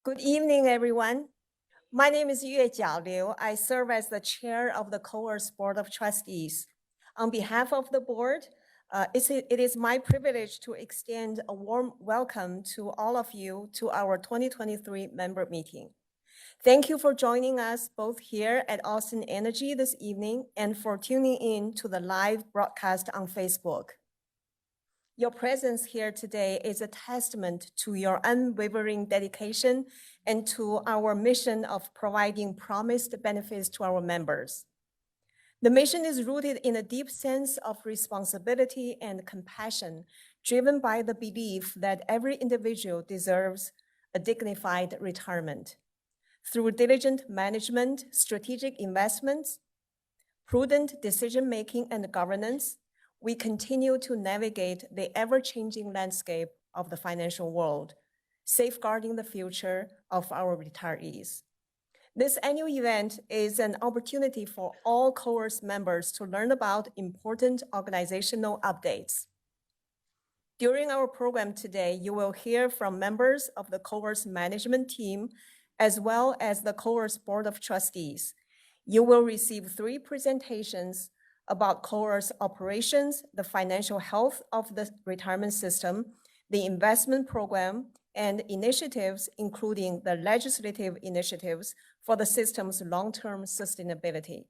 Good evening, everyone. My name is Yue Liu. I serve as the chair of the COAERS Board of Trustees. On behalf of the board, it is my privilege to extend a warm welcome to all of you to our 2023 member meeting. Thank you for joining us both here at Austin Energy this evening and for tuning in to the live broadcast on Facebook. Your presence here today is a testament to your unwavering dedication and to our mission of providing promised benefits to our members. The mission is rooted in a deep sense of responsibility and compassion, driven by the belief that every individual deserves a dignified retirement. Through diligent management, strategic investments, prudent decision-making, and governance, we continue to navigate the ever-changing landscape of the financial world, safeguarding the future of our retirees. This annual event is an opportunity for all COAERS members to learn about important organizational updates. During our program today, you will hear from members of the COAERS Management Team, as well as the COAERS Board of Trustees. You will receive 3 presentations about COAERS operations, the financial health of the retirement system, the investment program, and initiatives, including the legislative initiatives for the system's long-term sustainability.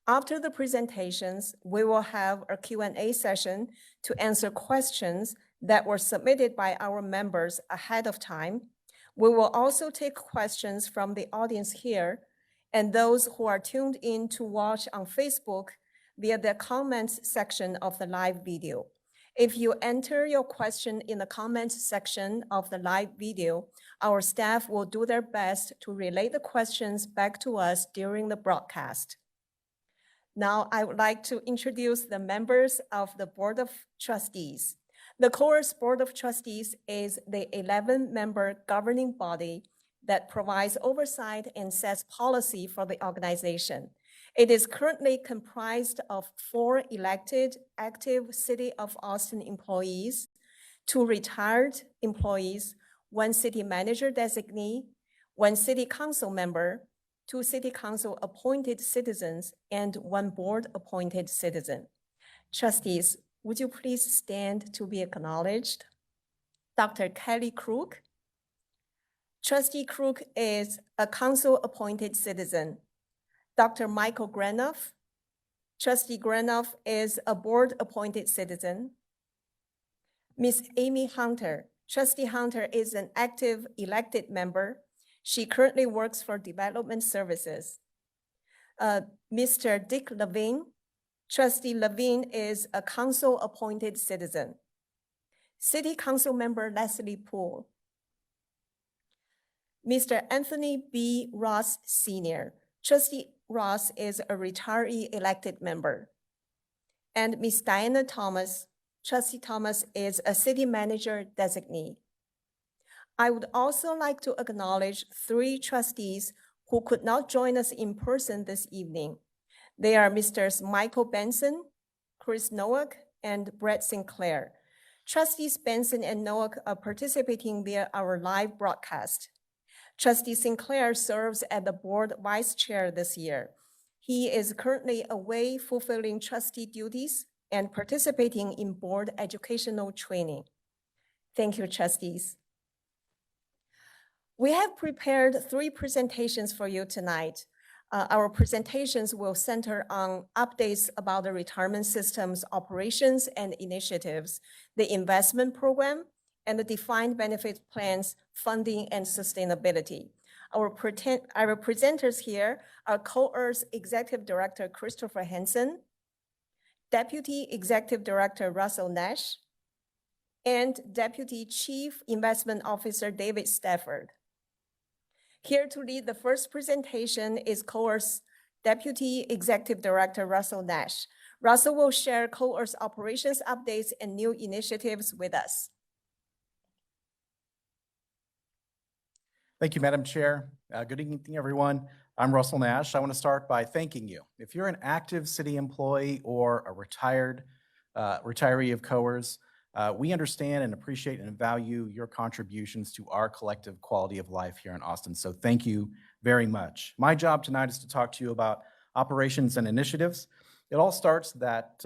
After the presentations, we will have a Q&A session to answer questions that were submitted by our members ahead of time. We will also take questions from the audience here and those who are tuned in to watch on Facebook via the comments section of the live video. If you enter your question in the comments section of the live video, our staff will do their best to relay the questions back to us during the broadcast. Now, I would like to introduce the members of the Board of Trustees. The COAERS Board of Trustees is the 11-member governing body that provides oversight and sets policy for the organization. It is currently comprised of 4 elected active City of Austin employees, 2 retired employees, 1 city manager designee, 1 city council member, 2 city council appointed citizens, and 1 board appointed citizen. Trustees, would you please stand to be acknowledged? Dr. Kelly Crook. Trustee Crook is a council appointed citizen. Dr. Michael Granoff. Trustee Granoff is a board-appointed citizen. Ms. Amy Hunter. Trustee Hunter is an active elected member. She currently works for Development Services. Mr. Dick Levine. Trustee Levine is a council-appointed citizen. City Council Member Leslie Poole. Mr. Anthony B. Ross Sr. Trustee Ross is a retiree elected member. And Ms. Diana Thomas. Trustee Thomas is a city manager designee. I would also like to acknowledge 3 trustees who could not join us in person this evening. They are Mr. Michael Benson, Chris Nowak, and Brett Sinclair. Trustees Benson and Nowak are participating via our live broadcast. Trustee Sinclair serves as the board vice chair this year. He is currently away fulfilling trustee duties and participating in board educational training. Thank you, trustees. We have prepared 3 presentations for you tonight. Our presentations will center on updates about the retirement system's operations and initiatives, the investment program, and the defined benefit plans, funding, and sustainability. Our presenters here are COAERS Executive Director Christopher Henson, Deputy Executive Director Russell Nash, and Deputy Chief Investment Officer David Stafford. Here to lead the first presentation is COAERS Deputy Executive Director Russell Nash. Russell will share COAERS operations updates and new initiatives with us. Thank you, Madam Chair. Good evening, everyone. I'm Russell Nash. I want to start by thanking you. If you're an active city employee or a retiree of COAERS, We understand and appreciate and value your contributions to our collective quality of life here in Austin. So thank you very much. My job tonight is to talk to you about operations and initiatives. It all starts with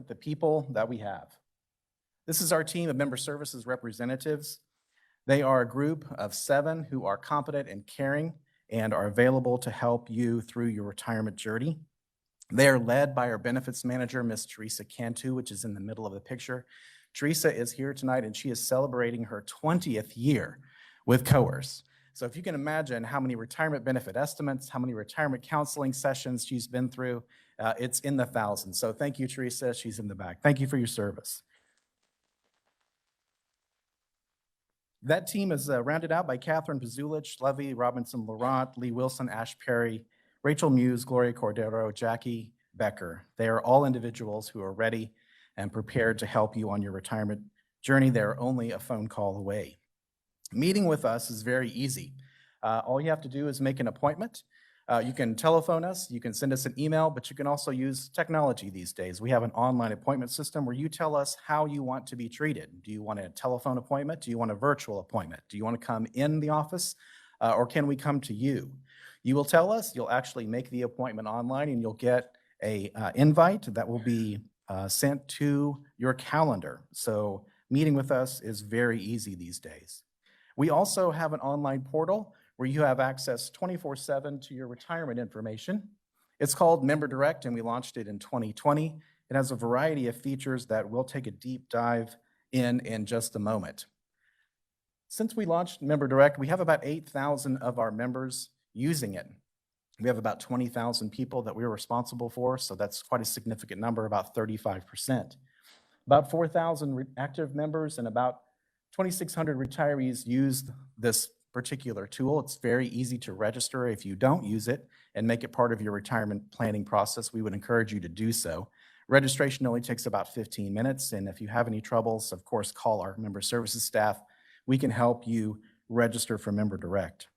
the people that we have. This is our team of member services representatives. They are a group of 7 who are competent and caring and are available to help you through your retirement journey. They are led by our benefits manager, Ms. Teresa Cantu, which is in the middle of the picture. Teresa is here tonight and she is celebrating her 20th year with COAERS. So if you can imagine how many retirement benefit estimates, how many retirement counseling sessions she's been through, it's in the thousands. So thank you, Teresa. She's in the back. Thank you for your service. That team is rounded out by Catherine Pazulich, Levy Robinson Laurent, Lee Wilson, Ash Perry, Rachel Muse, Gloria Cordero, Jackie Becker. They are all individuals who are ready and prepared to help you on your retirement journey. They're only a phone call away. Meeting with us is very easy. All you have to do is make an appointment. You can telephone us, you can send us an email, but you can also use technology these days. We have an online appointment system where you tell us how you want to be treated. Do you want a telephone appointment? Do you want a virtual appointment? Do you want to come in the office or can we come to you? You will tell us, you'll actually make the appointment online and you'll get a invite that will be sent to your calendar. So meeting with us is very easy these days. We also have an online portal where you have access 24/7 to your retirement information. It's called Member Direct, and we launched it in 2020. It has a variety of features that we'll take a deep dive in just a moment. Since we launched Member Direct, we have about 8,000 of our members using it. We have about 20,000 people that we're responsible for, so that's quite a significant number, about 35%. About 4,000 active members and about 2,600 retirees use this particular tool. It's very easy to register. If you don't use it and make it part of your retirement planning process, we would encourage you to do so. Registration only takes about 15 minutes, and if you have any troubles, of course, call our member services staff. We can help you register for Member Direct.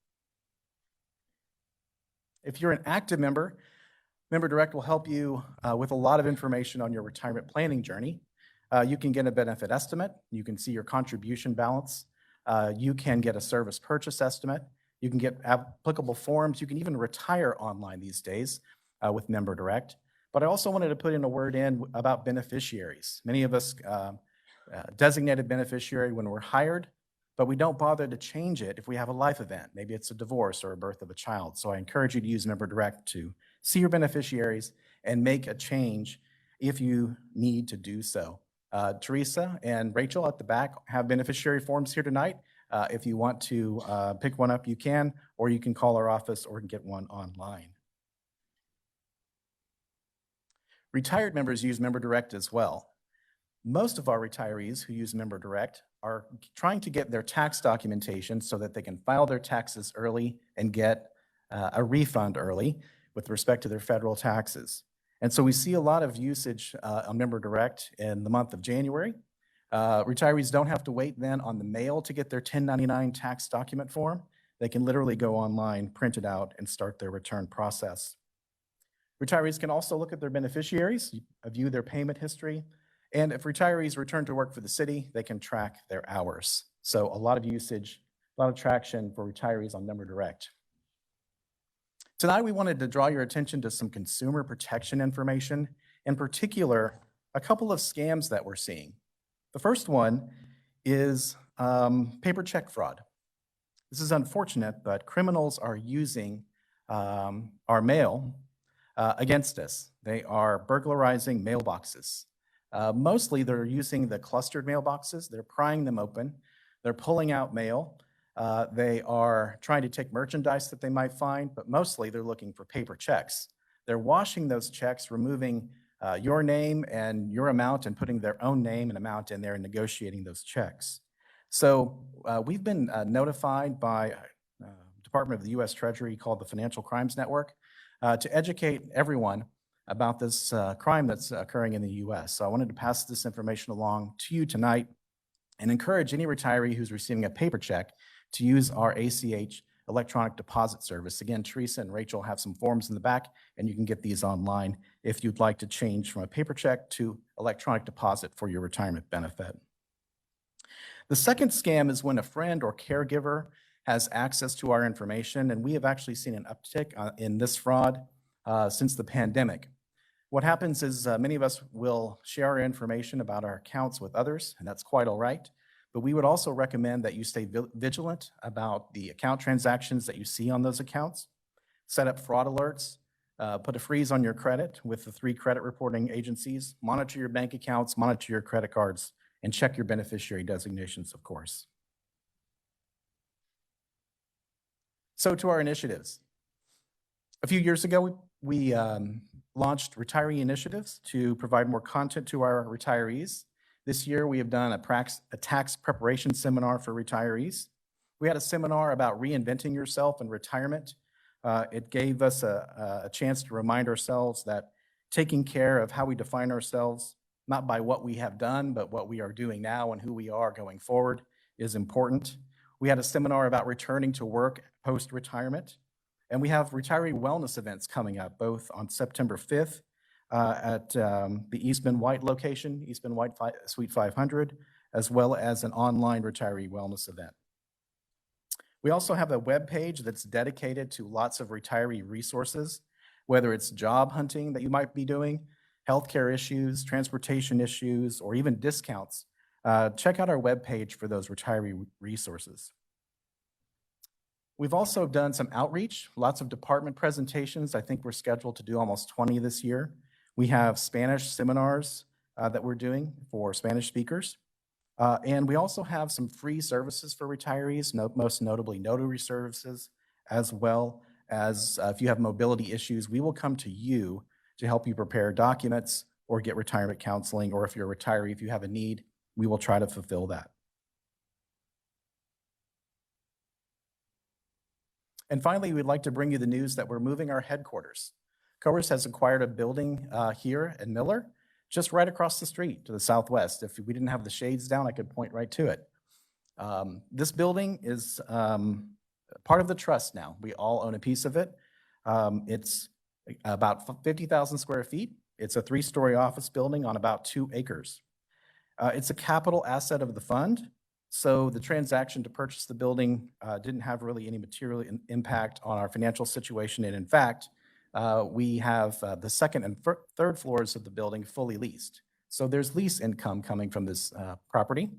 If you're an active member, Member Direct will help you with a lot of information on your retirement planning journey. You can get a benefit estimate. You can see your contribution balance. You can get a service purchase estimate. You can get applicable forms. You can even retire online these days with Member Direct. But I also wanted to put in a word in about beneficiaries. Many of us designated beneficiary when we're hired, but we don't bother to change it if we have a life event. Maybe it's a divorce or a birth of a child. So I encourage you to use Member Direct to see your beneficiaries and make a change if you need to do so. Teresa and Rachel at the back have beneficiary forms here tonight. If you want to pick one up, you can, or you can call our office or get one online. Retired members use Member Direct as well. Most of our retirees who use Member Direct are trying to get their tax documentation so that they can file their taxes early and get a refund early with respect to their federal taxes. And so we see a lot of usage on Member Direct in the month of January. Retirees don't have to wait then on the mail to get their 1099 tax document form. They can literally go online, print it out, and start their return process. Retirees can also look at their beneficiaries, view their payment history, and if retirees return to work for the city, they can track their hours. So a lot of usage, a lot of traction for retirees on Member Direct. Tonight, we wanted to draw your attention to some consumer protection information, in particular, a couple of scams that we're seeing. The first one is paper check fraud. This is unfortunate, but criminals are using our mail against us. They are burglarizing mailboxes. Mostly, they're using the clustered mailboxes. They're prying them open. They're pulling out mail. They are trying to take merchandise that they might find, but mostly they're looking for paper checks. They're washing those checks, removing your name and your amount and putting their own name and amount in there and negotiating those checks. So we've been notified by a department of the U.S. Treasury called the Financial Crimes Network to educate everyone about this crime that's occurring in the U.S. So I wanted to pass this information along to you tonight and encourage any retiree who's receiving a paper check to use our ACH electronic deposit service. Again, Teresa and Rachel have some forms in the back, and you can get these online if you'd like to change from a paper check to electronic deposit for your retirement benefit. The second scam is when a friend or caregiver has access to our information, and we have actually seen an uptick in this fraud since the pandemic. What happens is many of us will share our information about our accounts with others, and that's quite all right. But we would also recommend that you stay vigilant about the account transactions that you see on those accounts. Set up fraud alerts, put a freeze on your credit with the 3 credit reporting agencies, monitor your bank accounts, monitor your credit cards, and check your beneficiary designations, of course. So to our initiatives. A few years ago, we launched retiree initiatives to provide more content to our retirees. This year, we have done a tax preparation seminar for retirees. We had a seminar about reinventing yourself in retirement. It gave us a chance to remind ourselves that taking care of how we define ourselves, not by what we have done, but what we are doing now and who we are going forward, is important. We had a seminar about returning to work post-retirement. And we have retiree wellness events coming up, both on September 5th at the Eastman White location, Eastman White Suite 500, as well as an online retiree wellness event. We also have a web page that's dedicated to lots of retiree resources, whether it's job hunting that you might be doing, healthcare issues, transportation issues, or even discounts. Check out our web page for those retiree resources. We've also done some outreach, lots of department presentations. I think we're scheduled to do almost 20 this year. We have Spanish seminars that we're doing for Spanish speakers. And we also have some free services for retirees, most notably notary services, as well as if you have mobility issues, we will come to you to help you prepare documents or get retirement counseling, or if you're a retiree, if you have a need, we will try to fulfill that. And finally, we'd like to bring you the news that we're moving our headquarters. COAERS has acquired a building here in Miller, just right across the street to the southwest. If we didn't have the shades down, I could point right to it. This building is part of the trust now. We all own a piece of it. It's about 50,000 square feet. It's a 3-story office building on about 2 acres. It's a capital asset of the fund. So the transaction to purchase the building didn't have really any material impact on our financial situation. And in fact, we have the second and third floors of the building fully leased. So there's lease income coming from this property.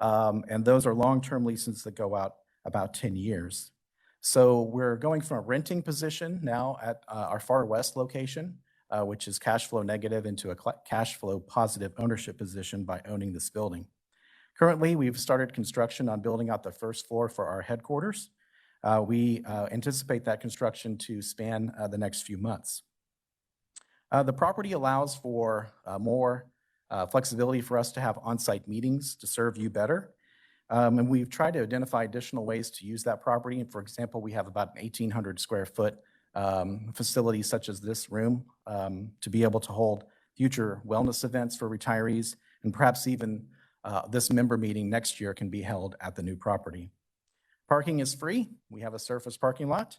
And those are long-term leases that go out about 10 years. So we're going from a renting position now at our far west location, which is cash flow negative, into a cash flow positive ownership position by owning this building. Currently, we've started construction on building out the first floor for our headquarters. We anticipate that construction to span the next few months. The property allows for more flexibility for us to have on-site meetings to serve you better. And we've tried to identify additional ways to use that property. And for example, we have about an 1,800 square foot facility such as this room to be able to hold future wellness events for retirees, and perhaps even this member meeting next year can be held at the new property. Parking is free. We have a surface parking lot.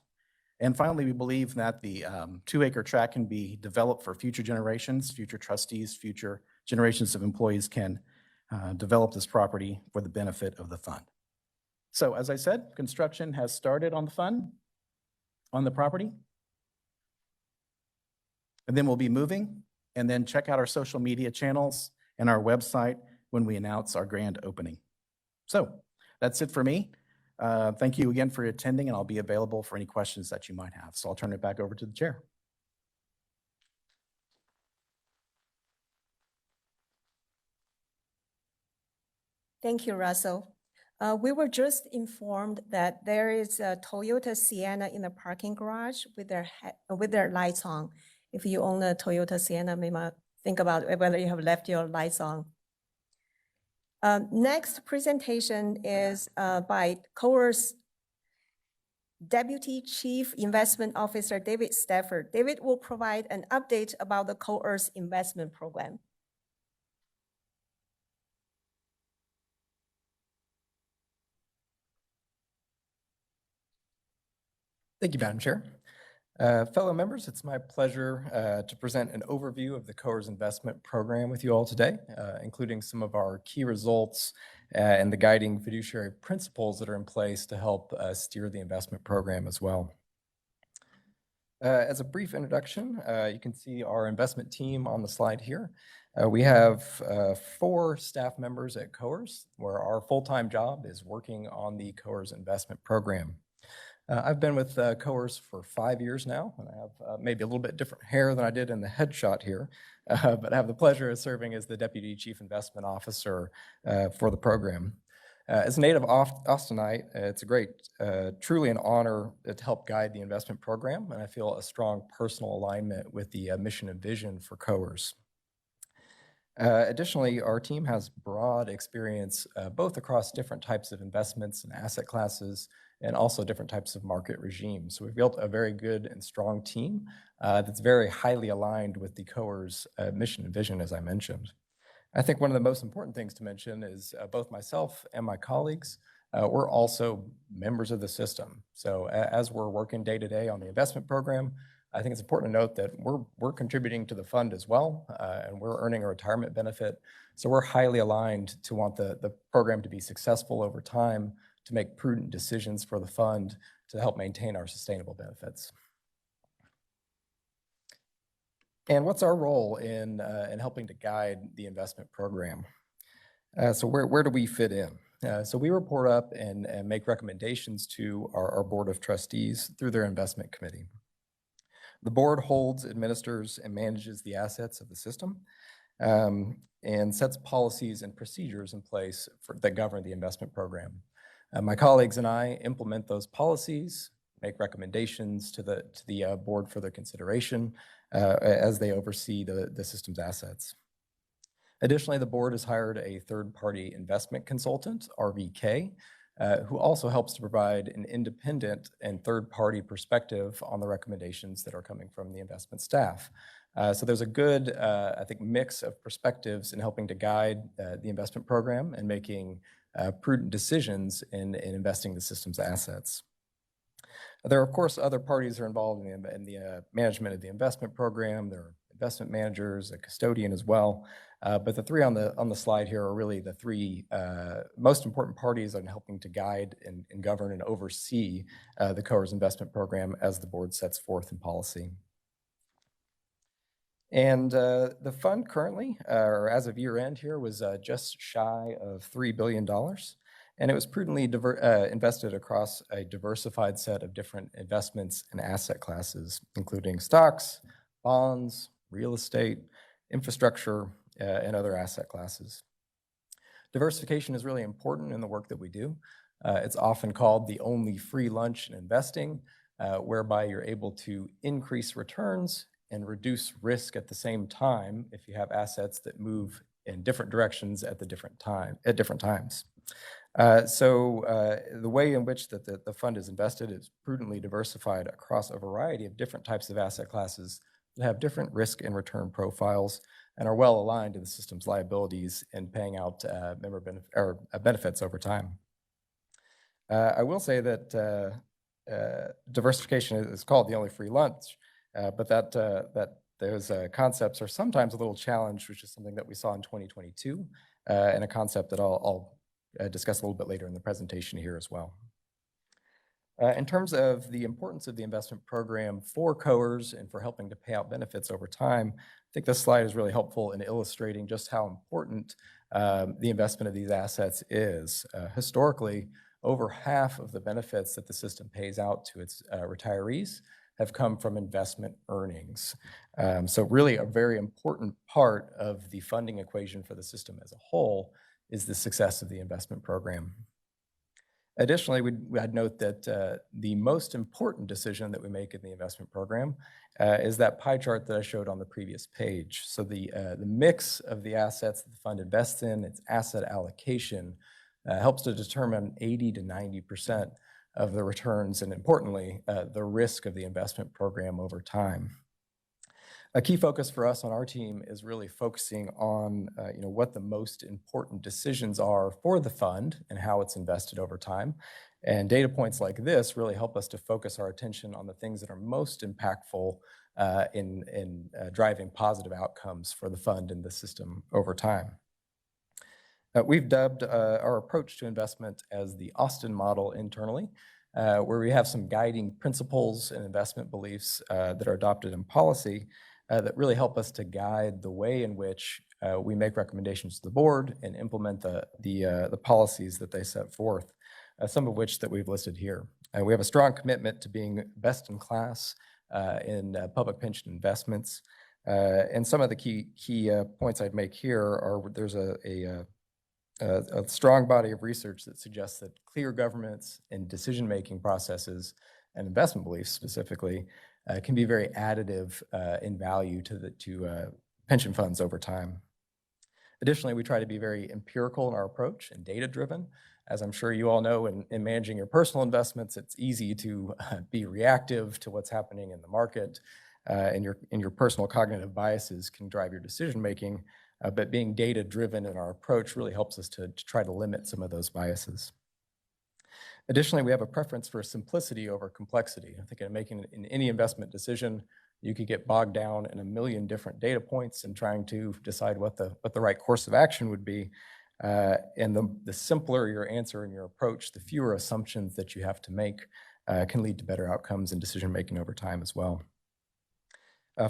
And finally, we believe that the 2-acre tract can be developed for future generations, future trustees, future generations of employees can develop this property for the benefit of the fund. So as I said, construction has started on the property. And then we'll be moving, and then check out our social media channels and our website when we announce our grand opening. So that's it for me. Thank you again for attending, and I'll be available for any questions that you might have. So I'll turn it back over to the chair. Thank you, Russell. We were just informed that there is a Toyota Sienna in the parking garage with their lights on. If you own a Toyota Sienna, maybe think about whether you have left your lights on. Next presentation is by COAERS Deputy Chief Investment Officer David Stafford. David will provide an update about the COAERS investment program. Thank you, Madam Chair. Fellow members, it's my pleasure to present an overview of the COAERS investment program with you all today, including some of our key results and the guiding fiduciary principles that are in place to help steer the investment program as well. As a brief introduction, you can see our investment team on the slide here. We have 4 staff members at COAERS, where our full-time job is working on the COAERS investment program. I've been with COAERS for 5 years now, and I have maybe a little bit different hair than I did in the headshot here, but I have the pleasure of serving as the Deputy Chief Investment Officer for the program. As a native Austinite, it's truly an honor to help guide the investment program, and I feel a strong personal alignment with the mission and vision for COAERS. Additionally, our team has broad experience both across different types of investments and asset classes, and also different types of market regimes. So we've built a very good and strong team that's very highly aligned with the COAERS mission and vision, as I mentioned. I think one of the most important things to mention is both myself and my colleagues, we're also members of the system. So as we're working day to day on the investment program, I think it's important to note that we're contributing to the fund as well, and we're earning a retirement benefit. So we're highly aligned to want the program to be successful over time, to make prudent decisions for the fund to help maintain our sustainable benefits. And what's our role in helping to guide the investment program? So where do we fit in? So we report up and make recommendations to our Board of Trustees through their investment committee. The board holds, administers, and manages the assets of the system, and sets policies and procedures in place that govern the investment program. My colleagues and I implement those policies, make recommendations to the board for their consideration as they oversee the system's assets. Additionally, the board has hired a third-party investment consultant, RVK, who also helps to provide an independent and third-party perspective on the recommendations that are coming from the investment staff. So there's a good, I think, mix of perspectives in helping to guide the investment program and making prudent decisions in investing the system's assets. There are, of course, other parties that are involved in the management of the investment program. There are investment managers, a custodian as well. But the 3 on the slide here are really the 3 most important parties in helping to guide and govern and oversee the COAERS investment program as the board sets forth in policy. And the fund currently, or as of year end here, was just shy of $3 billion. And it was prudently invested across a diversified set of different investments and asset classes, including stocks, bonds, real estate, infrastructure, and other asset classes. Diversification is really important in the work that we do. It's often called the only free lunch in investing, whereby you're able to increase returns and reduce risk at the same time if you have assets that move in different directions at different times. So the way in which the fund is invested is prudently diversified across a variety of different types of asset classes that have different risk and return profiles and are well aligned to the system's liabilities and paying out member benefits over time. I will say that diversification is called the only free lunch, but those concepts are sometimes a little challenged, which is something that we saw in 2022, and a concept that I'll discuss a little bit later in the presentation here as well. In terms of the importance of the investment program for COAERS and for helping to pay out benefits over time, I think this slide is really helpful in illustrating just how important the investment of these assets is. Historically, over half of the benefits that the system pays out to its retirees have come from investment earnings. So really a very important part of the funding equation for the system as a whole is the success of the investment program. Additionally, I'd note that the most important decision that we make in the investment program is that pie chart that I showed on the previous page. So the mix of the assets that the fund invests in, its asset allocation, helps to determine 80 to 90% of the returns and, importantly, the risk of the investment program over time. A key focus for us on our team is really focusing on what the most important decisions are for the fund and how it's invested over time. And data points like this really help us to focus our attention on the things that are most impactful in driving positive outcomes for the fund and the system over time. We've dubbed our approach to investment as the Austin model internally, where we have some guiding principles and investment beliefs that are adopted in policy that really help us to guide the way in which we make recommendations to the board and implement the policies that they set forth, some of which that we've listed here. We have a strong commitment to being best in class in public pension investments. And some of the key points I'd make here are there's a strong body of research that suggests that clear governance and decision-making processes and investment beliefs specifically can be very additive in value to pension funds over time. Additionally, we try to be very empirical in our approach and data-driven. As I'm sure you all know, in managing your personal investments, it's easy to be reactive to what's happening in the market, and your personal cognitive biases can drive your decision-making. But being data-driven in our approach really helps us to try to limit some of those biases. Additionally, we have a preference for simplicity over complexity. I think in any investment decision, you could get bogged down in a million different data points and trying to decide what the right course of action would be. And the simpler your answer and your approach, the fewer assumptions that you have to make can lead to better outcomes in decision-making over time as well.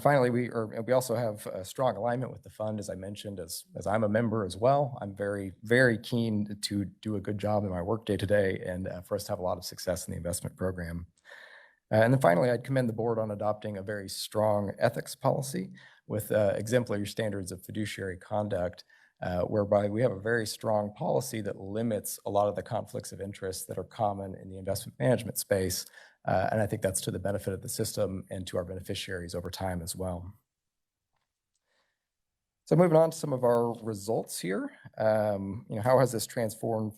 Finally, we also have a strong alignment with the fund, as I mentioned, as I'm a member as well. I'm very, very keen to do a good job in my work day to day and for us to have a lot of success in the investment program. And then finally, I'd commend the board on adopting a very strong ethics policy with exemplary standards of fiduciary conduct, whereby we have a very strong policy that limits a lot of the conflicts of interest that are common in the investment management space. And I think that's to the benefit of the system and to our beneficiaries over time as well. So moving on to some of our results here, how has this translated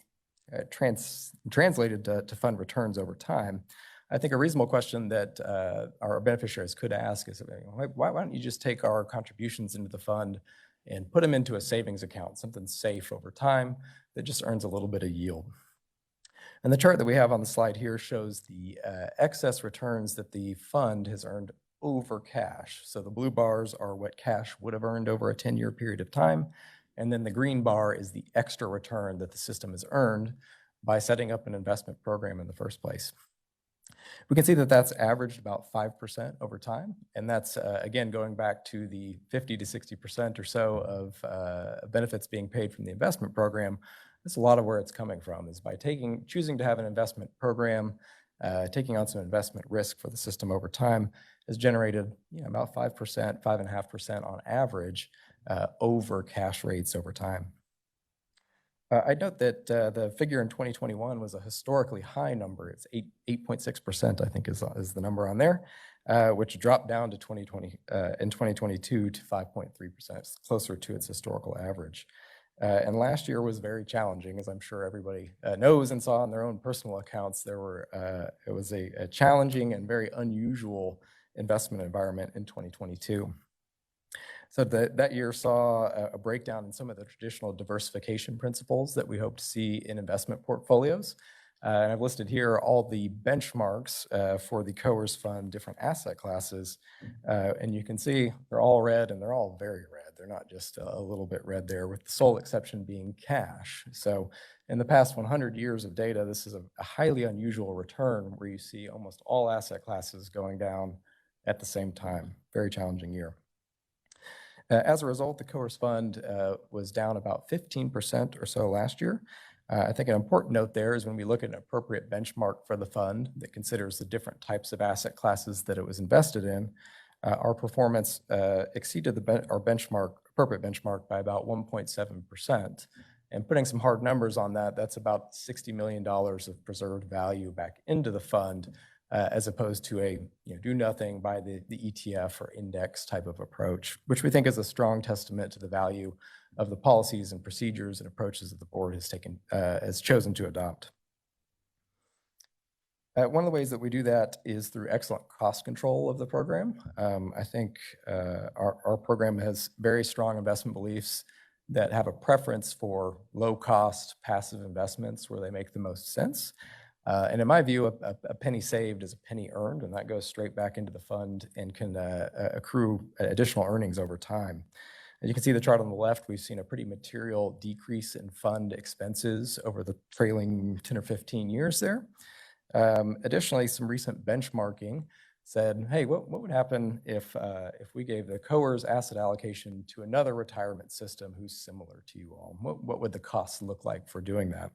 to fund returns over time? I think a reasonable question that our beneficiaries could ask is, why don't you just take our contributions into the fund and put them into a savings account, something safe over time that just earns a little bit of yield? And the chart that we have on the slide here shows the excess returns that the fund has earned over cash. So the blue bars are what cash would have earned over a 10-year period of time. And then the green bar is the extra return that the system has earned by setting up an investment program in the first place. We can see that that's averaged about 5% over time. And that's, again, going back to the 50 to 60% or so of benefits being paid from the investment program. That's a lot of where it's coming from, is by choosing to have an investment program, taking on some investment risk for the system over time has generated about 5%, 5.5% on average over cash rates over time. I'd note that the figure in 2021 was a historically high number. It's 8.6%, I think is the number on there, which dropped down to in 2022 to 5.3%. It's closer to its historical average. And last year was very challenging, as I'm sure everybody knows and saw in their own personal accounts. It was a challenging and very unusual investment environment in 2022. So that year saw a breakdown in some of the traditional diversification principles that we hope to see in investment portfolios. And I've listed here all the benchmarks for the COAERS fund, different asset classes. And you can see they're all red, and they're all very red. They're not just a little bit red there, with the sole exception being cash. So in the past 100 years of data, this is a highly unusual return where you see almost all asset classes going down at the same time. Very challenging year. As a result, the COAERS fund was down about 15% or so last year. I think an important note there is when we look at an appropriate benchmark for the fund that considers the different types of asset classes that it was invested in, our performance exceeded our appropriate benchmark by about 1.7%. And putting some hard numbers on that, that's about $60 million of preserved value back into the fund, as opposed to a do nothing by the ETF or index type of approach, which we think is a strong testament to the value of the policies and procedures and approaches that the board has chosen to adopt. One of the ways that we do that is through excellent cost control of the program. I think our program has very strong investment beliefs that have a preference for low-cost passive investments where they make the most sense. And in my view, a penny saved is a penny earned, and that goes straight back into the fund and can accrue additional earnings over time. And you can see the chart on the left, we've seen a pretty material decrease in fund expenses over the trailing 10 or 15 years there. Additionally, some recent benchmarking said, hey, what would happen if we gave the COAERS asset allocation to another retirement system who's similar to you all? What would the costs look like for doing that?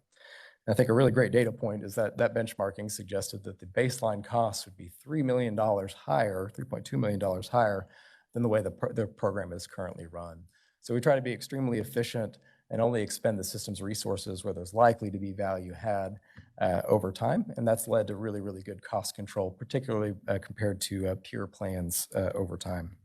And I think a really great data point is that that benchmarking suggested that the baseline cost would be $3 million higher, $3.2 million higher than the way the program is currently run. So we try to be extremely efficient and only expend the system's resources where there's likely to be value had over time. And that's led to really, really good cost control, particularly compared to peer plans over time.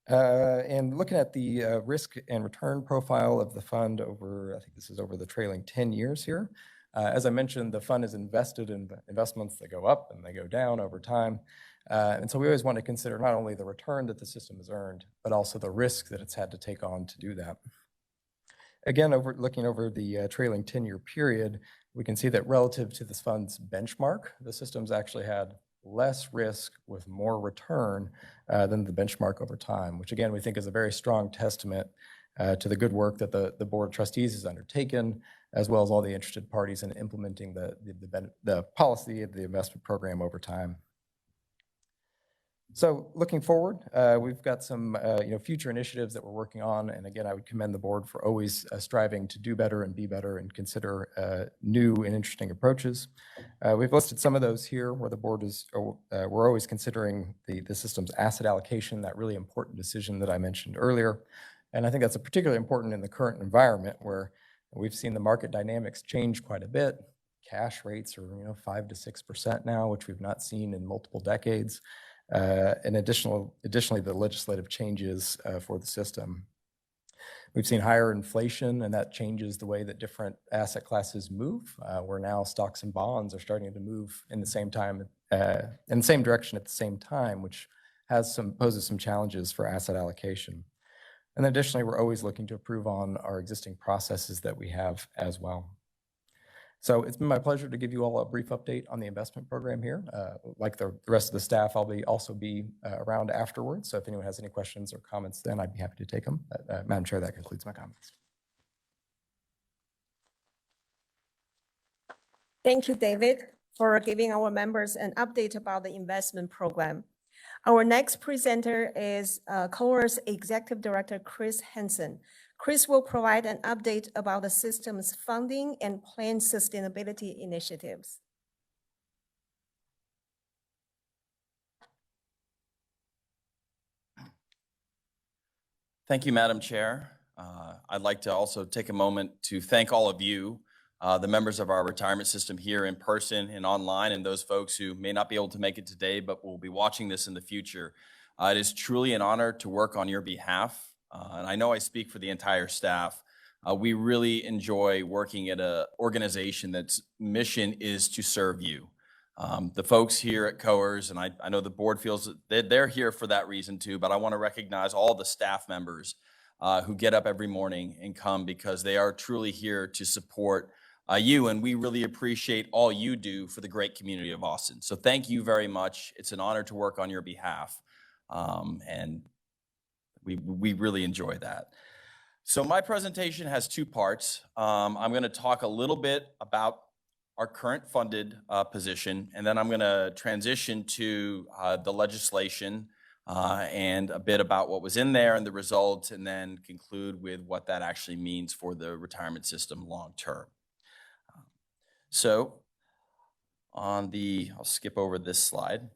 And looking at the risk and return profile of the fund over, I think this is over the trailing 10 years here. As I mentioned, the fund is invested in investments that go up and they go down over time. And so we always want to consider not only the return that the system has earned, but also the risk that it's had to take on to do that. Again, looking over the trailing 10-year period, we can see that relative to this fund's benchmark, the system's actually had less risk with more return than the benchmark over time, which again, we think is a very strong testament to the good work that the Board of Trustees has undertaken, as well as all the interested parties in implementing the policy of the investment program over time. So looking forward, we've got some future initiatives that we're working on. And again, I would commend the board for always striving to do better and be better and consider new and interesting approaches. We've listed some of those here where the board is, we're always considering the system's asset allocation, that really important decision that I mentioned earlier. And I think that's particularly important in the current environment where we've seen the market dynamics change quite a bit. Cash rates are 5 to 6% now, which we've not seen in multiple decades. And additionally, the legislative changes for the system. We've seen higher inflation, and that changes the way that different asset classes move, where now stocks and bonds are starting to move in the same time, in the same direction at the same time, which poses some challenges for asset allocation. And then additionally, we're always looking to improve on our existing processes that we have as well. So it's been my pleasure to give you all a brief update on the investment program here. Like the rest of the staff, I'll also be around afterwards. So if anyone has any questions or comments, then I'd be happy to take them. Madam Chair, that concludes my comments. Thank you, David, for giving our members an update about the investment program. Our next presenter is COAERS Executive Director Chris Hansen. Chris will provide an update about the system's funding and planned sustainability initiatives. Thank you, Madam Chair. I'd like to also take a moment to thank all of you, the members of our retirement system here in person and online, and those folks who may not be able to make it today, but will be watching this in the future. It is truly an honor to work on your behalf, and I know I speak for the entire staff. We really enjoy working at an organization that's mission is to serve you. The folks here at COAERS, and I know the board feels that they're here for that reason too, but I want to recognize all the staff members who get up every morning and come because they are truly here to support you, and we really appreciate all you do for the great community of Austin. So thank you very much. It's an honor to work on your behalf, and we really enjoy that. So my presentation has two parts. I'm going to talk a little bit about our current funded position, and then I'm going to transition to the legislation and a bit about what was in there and the results, and then conclude with what that actually means for the retirement system long term. So I'll skip over this slide.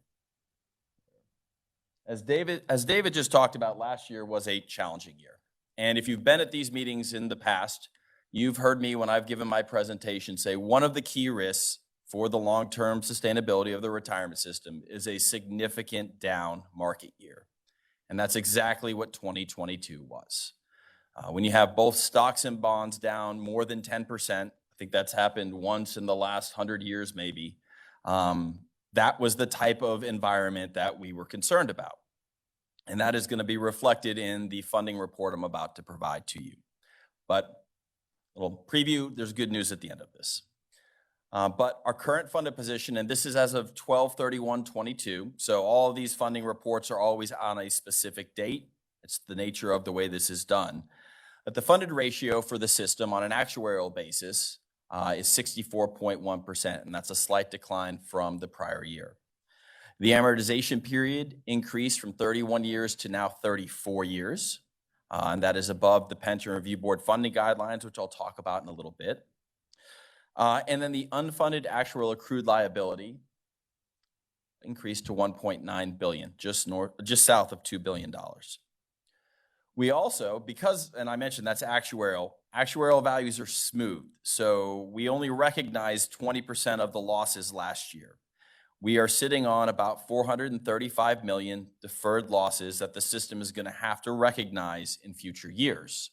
As David just talked about, last year was a challenging year. And if you've been at these meetings in the past, you've heard me when I've given my presentation say one of the key risks for the long-term sustainability of the retirement system is a significant down market year. And that's exactly what 2022 was. When you have both stocks and bonds down more than 10%, I think that's happened once in the last 100 years maybe, that was the type of environment that we were concerned about. And that is going to be reflected in the funding report I'm about to provide to you. But Little preview, there's good news at the end of this. But our current funded position, and this is as of 12/31/22, so all of these funding reports are always on a specific date. It's the nature of the way this is done. But the funded ratio for the system on an actuarial basis is 64.1%, and that's a slight decline from the prior year. The amortization period increased from 31 years to now 34 years, and that is above the Pension Review Board funding guidelines, which I'll talk about in a little bit. And then the unfunded actuarial accrued liability increased to $1.9 billion, just south of $2 billion. We also, because, and I mentioned that's actuarial values are smooth. So we only recognized 20% of the losses last year. We are sitting on about $435 million deferred losses that the system is going to have to recognize in future years.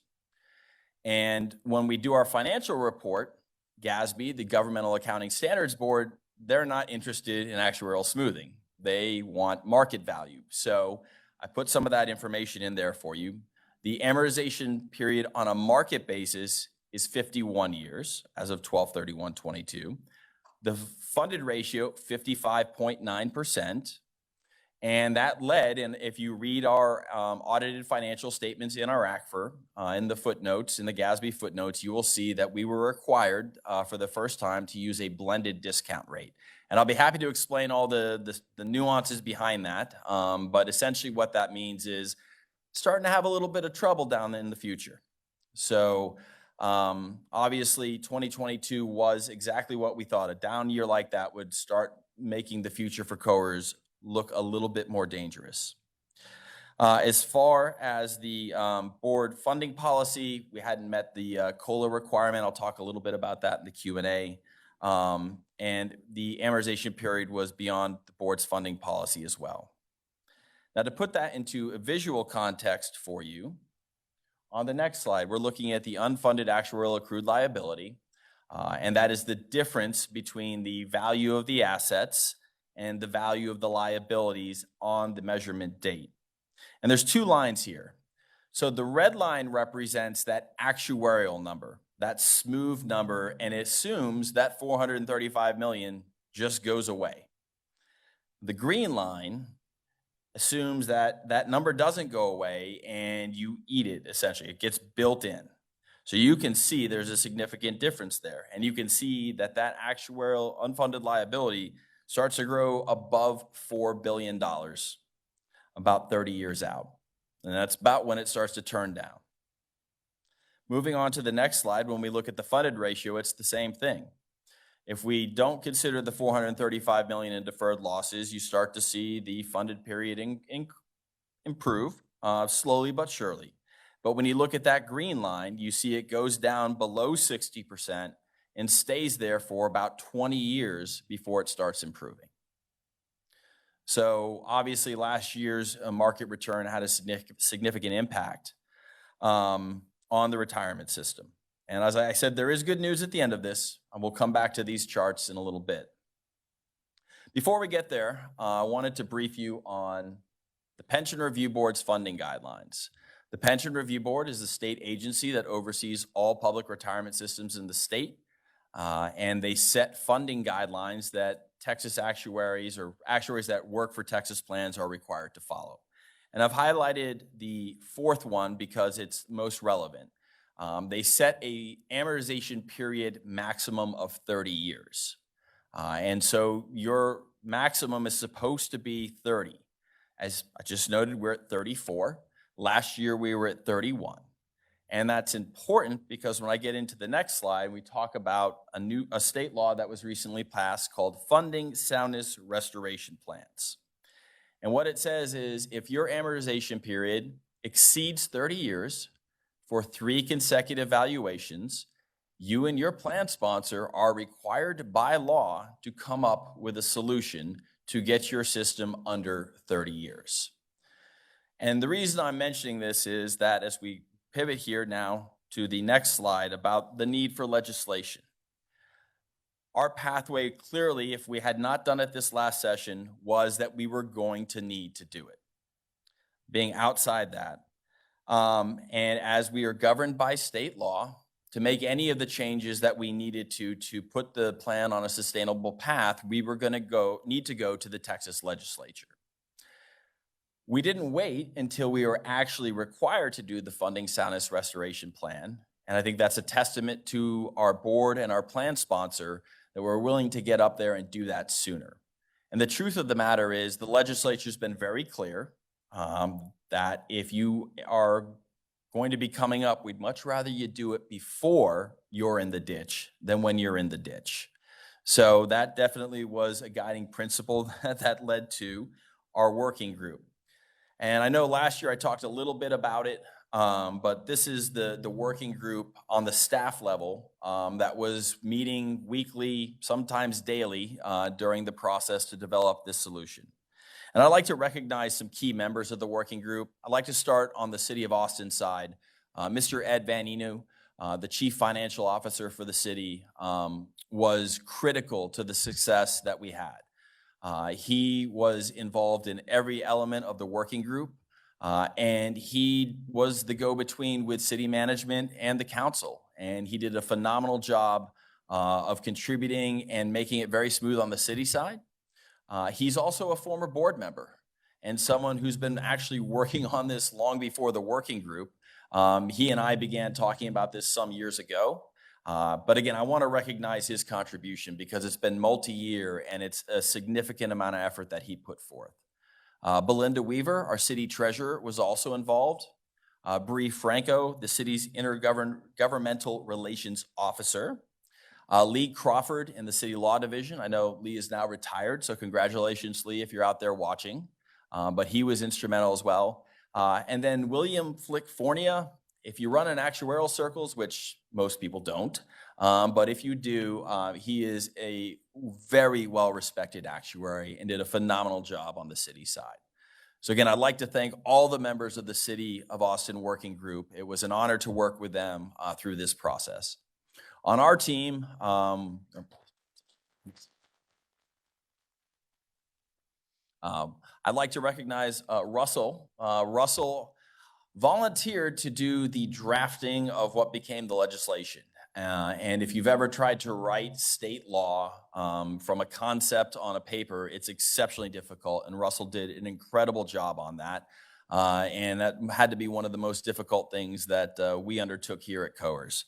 And when we do our financial report, GASB, the Governmental Accounting Standards Board, they're not interested in actuarial smoothing. They want market value. So I put some of that information in there for you. The amortization period on a market basis is 51 years as of 12/31/22. The funded ratio, 55.9%. And that led, and if you read our audited financial statements in our ACFR, in the footnotes, in the GASB footnotes, you will see that we were required for the first time to use a blended discount rate. And I'll be happy to explain all the nuances behind that. But essentially what that means is starting to have a little bit of trouble down in the future. So obviously 2022 was exactly what we thought. A down year like that would start making the future for COAERS look a little bit more dangerous. As far as the board funding policy, we hadn't met the COLA requirement. I'll talk a little bit about that in the Q&A. And the amortization period was beyond the board's funding policy as well. Now, to put that into a visual context for you, on the next slide, we're looking at the unfunded actuarial accrued liability, and that is the difference between the value of the assets and the value of the liabilities on the measurement date. And there's two lines here. So the red line represents that actuarial number, that smooth number, and it assumes that $435 million just goes away. The green line assumes that that number doesn't go away and you eat it, essentially. It gets built in. So you can see there's a significant difference there. And you can see that that actuarial unfunded liability starts to grow above $4 billion about 30 years out. And that's about when it starts to turn down. Moving on to the next slide, when we look at the funded ratio, it's the same thing. If we don't consider the $435 million in deferred losses, you start to see the funded period improve slowly but surely. But when you look at that green line, you see it goes down below 60% and stays there for about 20 years before it starts improving. So obviously last year's market return had a significant impact on the retirement system. And as I said, there is good news at the end of this, and we'll come back to these charts in a little bit. Before we get there, I wanted to brief you on the Pension Review Board's funding guidelines. The Pension Review Board is a state agency that oversees all public retirement systems in the state, and they set funding guidelines that Texas actuaries or actuaries that work for Texas plans are required to follow. And I've highlighted the fourth one because it's most relevant. They set a amortization period maximum of 30 years. And so your maximum is supposed to be 30. As I just noted, we're at 34. Last year, we were at 31. And that's important because when I get into the next slide, we talk about a state law that was recently passed called Funding Soundness Restoration Plans. And what it says is if your amortization period exceeds 30 years for 3 consecutive valuations, you and your plan sponsor are required by law to come up with a solution to get your system under 30 years. And the reason I'm mentioning this is that as we pivot here now to the next slide about the need for legislation. Our pathway clearly, if we had not done it this last session, was that we were going to need to do it. Being outside that, and as we are governed by state law, to make any of the changes that we needed to put the plan on a sustainable path, we were going to need to go to the Texas legislature. We didn't wait until we were actually required to do the funding soundness restoration plan. And I think that's a testament to our board and our plan sponsor that we're willing to get up there and do that sooner. And the truth of the matter is the legislature's been very clear that if you are going to be coming up, we'd much rather you do it before you're in the ditch than when you're in the ditch. So that definitely was a guiding principle that led to our working group. And I know last year I talked a little bit about it, but this is the working group on the staff level that was meeting weekly, sometimes daily, during the process to develop this solution. And I'd like to recognize some key members of the working group. I'd like to start on the City of Austin side. Mr. Ed Van Enu, the Chief Financial Officer for the city, was critical to the success that we had. He was involved in every element of the working group, and he was the go-between with city management and the council. And he did a phenomenal job of contributing and making it very smooth on the city side. He's also a former board member and someone who's been actually working on this long before the working group. He and I began talking about this some years ago. But again, I want to recognize his contribution because it's been multi-year and it's a significant amount of effort that he put forth. Belinda Weaver, our city treasurer, was also involved. Bree Franco, the city's intergovernmental relations officer. Lee Crawford in the City Law Division. I know Lee is now retired, so congratulations, Lee, if you're out there watching. But he was instrumental as well. And then William Flick-Fornia, if you run in actuarial circles, which most people don't, but if you do, he is a very well-respected actuary and did a phenomenal job on the city side. So again, I'd like to thank all the members of the City of Austin Working Group. It was an honor to work with them through this process. On our team, I'd like to recognize Russell. Russell volunteered to do the drafting of what became the legislation. And if you've ever tried to write state law from a concept on a paper, it's exceptionally difficult. And Russell did an incredible job on that. And that had to be one of the most difficult things that we undertook here at COAERS.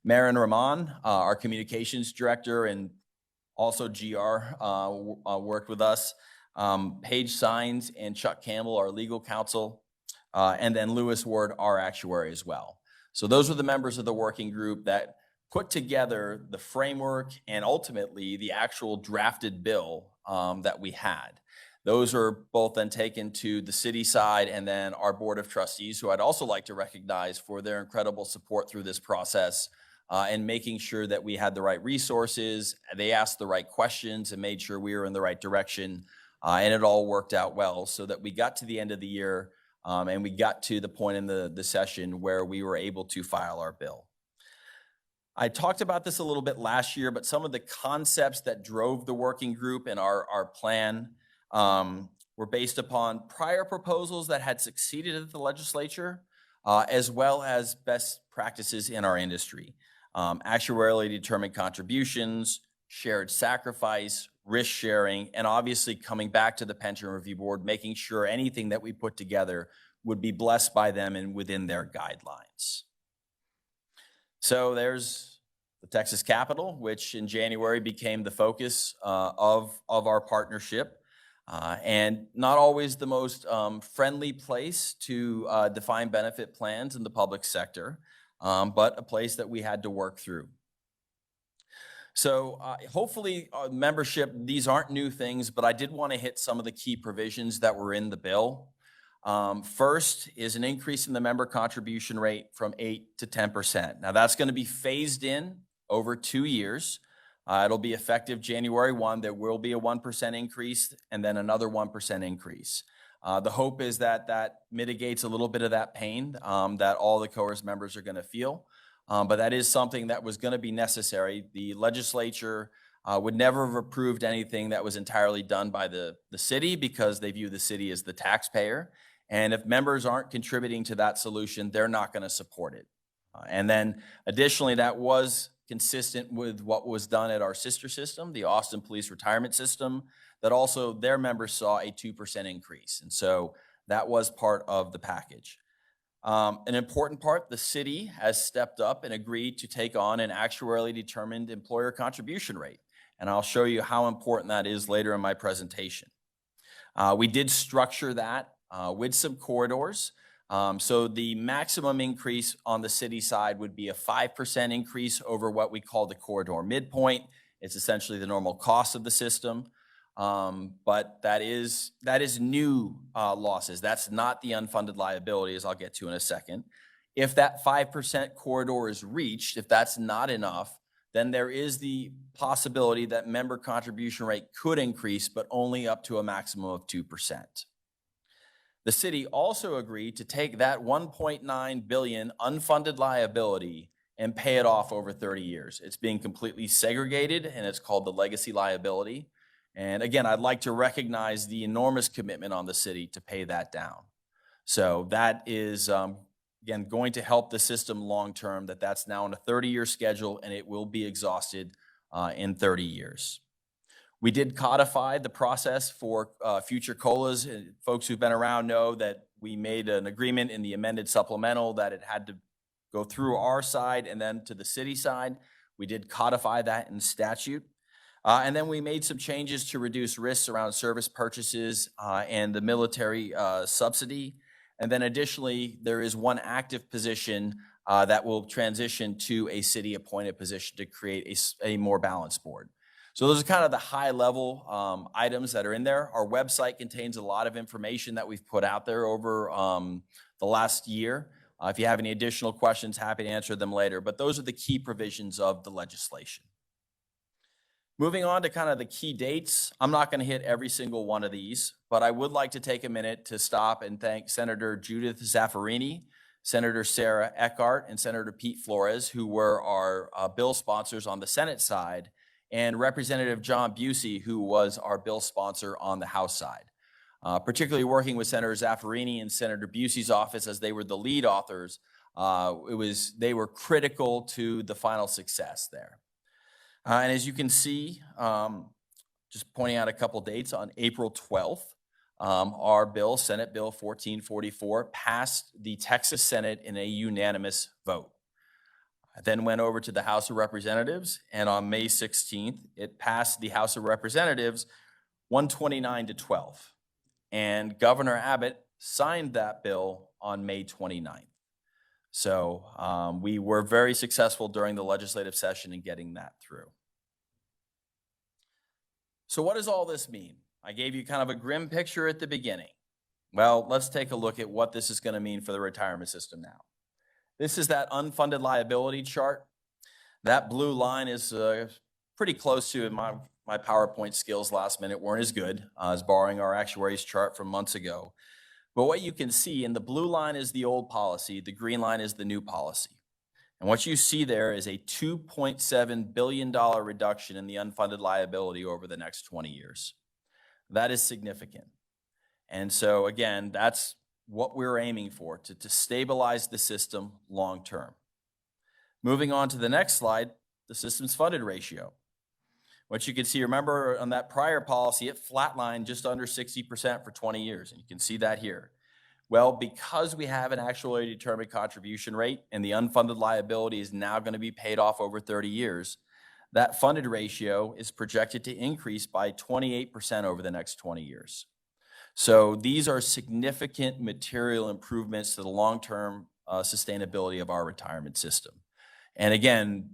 Marin Rahman, our communications director, and also GR worked with us. Paige Sines and Chuck Campbell, our legal counsel, and then Lewis Ward, our actuary as well. So those were the members of the working group that put together the framework and ultimately the actual drafted bill that we had. Those are both then taken to the city side and then our board of trustees, who I'd also like to recognize for their incredible support through this process and making sure that we had the right resources. They asked the right questions and made sure we were in the right direction. And it all worked out well so that we got to the end of the year and we got to the point in the session where we were able to file our bill. I talked about this a little bit last year, but some of the concepts that drove the working group and our plan were based upon prior proposals that had succeeded at the legislature, as well as best practices in our industry. Actuarially determined contributions, shared sacrifice, risk sharing, and obviously coming back to the Pension Review Board, making sure anything that we put together would be blessed by them and within their guidelines. So there's the Texas Capitol, which in January became the focus of our partnership. And not always the most friendly place to define benefit plans in the public sector, but a place that we had to work through. So hopefully membership, these aren't new things, but I did want to hit some of the key provisions that were in the bill. First is an increase in the member contribution rate from 8 to 10%. Now that's going to be phased in over 2 years. It'll be effective January 1. There will be a 1% increase and then another 1% increase. The hope is that that mitigates a little bit of that pain that all the COAERS members are going to feel. But that is something that was going to be necessary. The legislature would never have approved anything that was entirely done by the city because they view the city as the taxpayer. And if members aren't contributing to that solution, they're not going to support it. And then additionally, that was consistent with what was done at our sister system, the Austin Police Retirement System, that also their members saw a 2% increase. And so that was part of the package. An important part, the city has stepped up and agreed to take on an actuarially determined employer contribution rate. And I'll show you how important that is later in my presentation. We did structure that with some corridors. So the maximum increase on the city side would be a 5% increase over what we call the corridor midpoint. It's essentially the normal cost of the system. But that is new losses. That's not the unfunded liability, as I'll get to in a second. If that 5% corridor is reached, if that's not enough, then there is the possibility that member contribution rate could increase, but only up to a maximum of 2%. The city also agreed to take that $1.9 billion unfunded liability and pay it off over 30 years. It's being completely segregated, and it's called the legacy liability. And again, I'd like to recognize the enormous commitment on the city to pay that down. So that is, again, going to help the system long-term, that's now on a 30-year schedule, and it will be exhausted in 30 years. We did codify the process for future COLAs. Folks who've been around know that we made an agreement in the amended supplemental that it had to go through our side and then to the city side. We did codify that in statute. And then we made some changes to reduce risks around service purchases and the military subsidy. And then additionally, there is one active position that will transition to a city-appointed position to create a more balanced board. So those are kind of the high-level items that are in there. Our website contains a lot of information that we've put out there over the last year. If you have any additional questions, happy to answer them later. But those are the key provisions of the legislation. Moving on to kind of the key dates, I'm not going to hit every single one of these, but I would like to take a minute to stop and thank Senator Judith Zaffirini, Senator Sarah Eckhart, and Senator Pete Flores, who were our bill sponsors on the Senate side, and Representative John Busey, who was our bill sponsor on the House side. Particularly working with Senator Zaffirini and Senator Busey's office as they were the lead authors, they were critical to the final success there. And as you can see, just pointing out a couple dates, on April 12th, our bill, Senate Bill 1444, passed the Texas Senate in a unanimous vote. It then went over to the House of Representatives, and on May 16th, it passed the House of Representatives 129-12. And Governor Abbott signed that bill on May 29th. So we were very successful during the legislative session in getting that through. So what does all this mean? I gave you kind of a grim picture at the beginning. Well, let's take a look at what this is going to mean for the retirement system now. This is that unfunded liability chart. That blue line is pretty close to my PowerPoint skills last minute weren't as good. I was borrowing our actuaries chart from months ago. But what you can see in the blue line is the old policy, the green line is the new policy. And what you see there is a $2.7 billion reduction in the unfunded liability over the next 20 years. That is significant. And so again, that's what we're aiming for, to stabilize the system long term. Moving on to the next slide, the system's funded ratio. What you can see, remember on that prior policy, it flatlined just under 60% for 20 years, and you can see that here. Well, because we have an actually determined contribution rate and the unfunded liability is now going to be paid off over 30 years, that funded ratio is projected to increase by 28% over the next 20 years. So these are significant material improvements to the long-term sustainability of our retirement system. And again,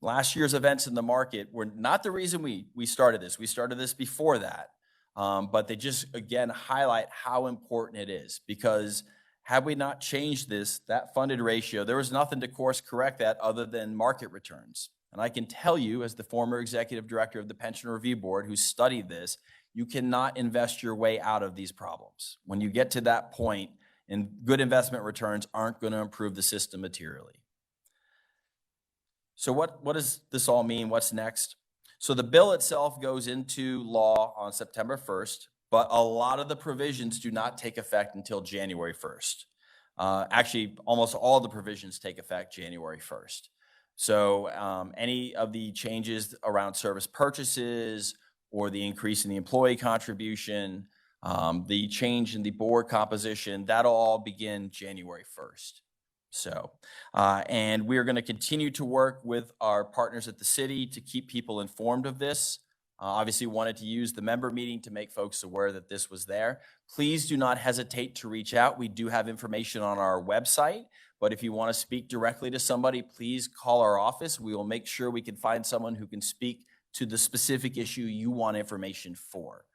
last year's events in the market were not the reason we started this. We started this before that. But they just, again, highlight how important it is, because had we not changed that funded ratio, there was nothing to course correct that other than market returns. And I can tell you, as the former executive director of the Pension Review Board who studied this, you cannot invest your way out of these problems. When you get to that point, and good investment returns aren't going to improve the system materially. So what does this all mean? What's next? So the bill itself goes into law on September 1st, but a lot of the provisions do not take effect until January 1st. Actually, almost all the provisions take effect January 1st. So any of the changes around service purchases or the increase in the employee contribution, the change in the board composition, that'll all begin January 1st. So, and we're going to continue to work with our partners at the city to keep people informed of this. Obviously wanted to use the member meeting to make folks aware that this was there. Please do not hesitate to reach out. We do have information on our website, but if you want to speak directly to somebody, please call our office. We will make sure we can find someone who can speak to the specific issue you want information for.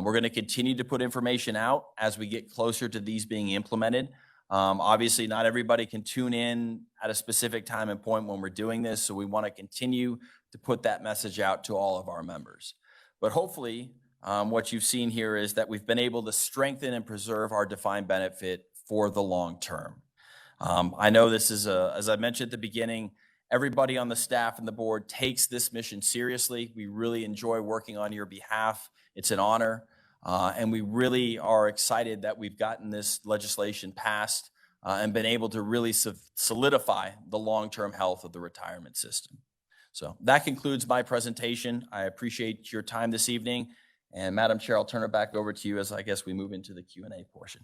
We're going to continue to put information out as we get closer to these being implemented. Obviously, not everybody can tune in at a specific time and point when we're doing this, so we want to continue to put that message out to all of our members. But hopefully, what you've seen here is that we've been able to strengthen and preserve our defined benefit for the long term. I know this is, as I mentioned at the beginning, everybody on the staff and the board takes this mission seriously. We really enjoy working on your behalf. It's an honor. And we really are excited that we've gotten this legislation passed and been able to really solidify the long-term health of the retirement system. So that concludes my presentation. I appreciate your time this evening. And Madam Chair, I'll turn it back over to you as I guess we move into the Q&A portion.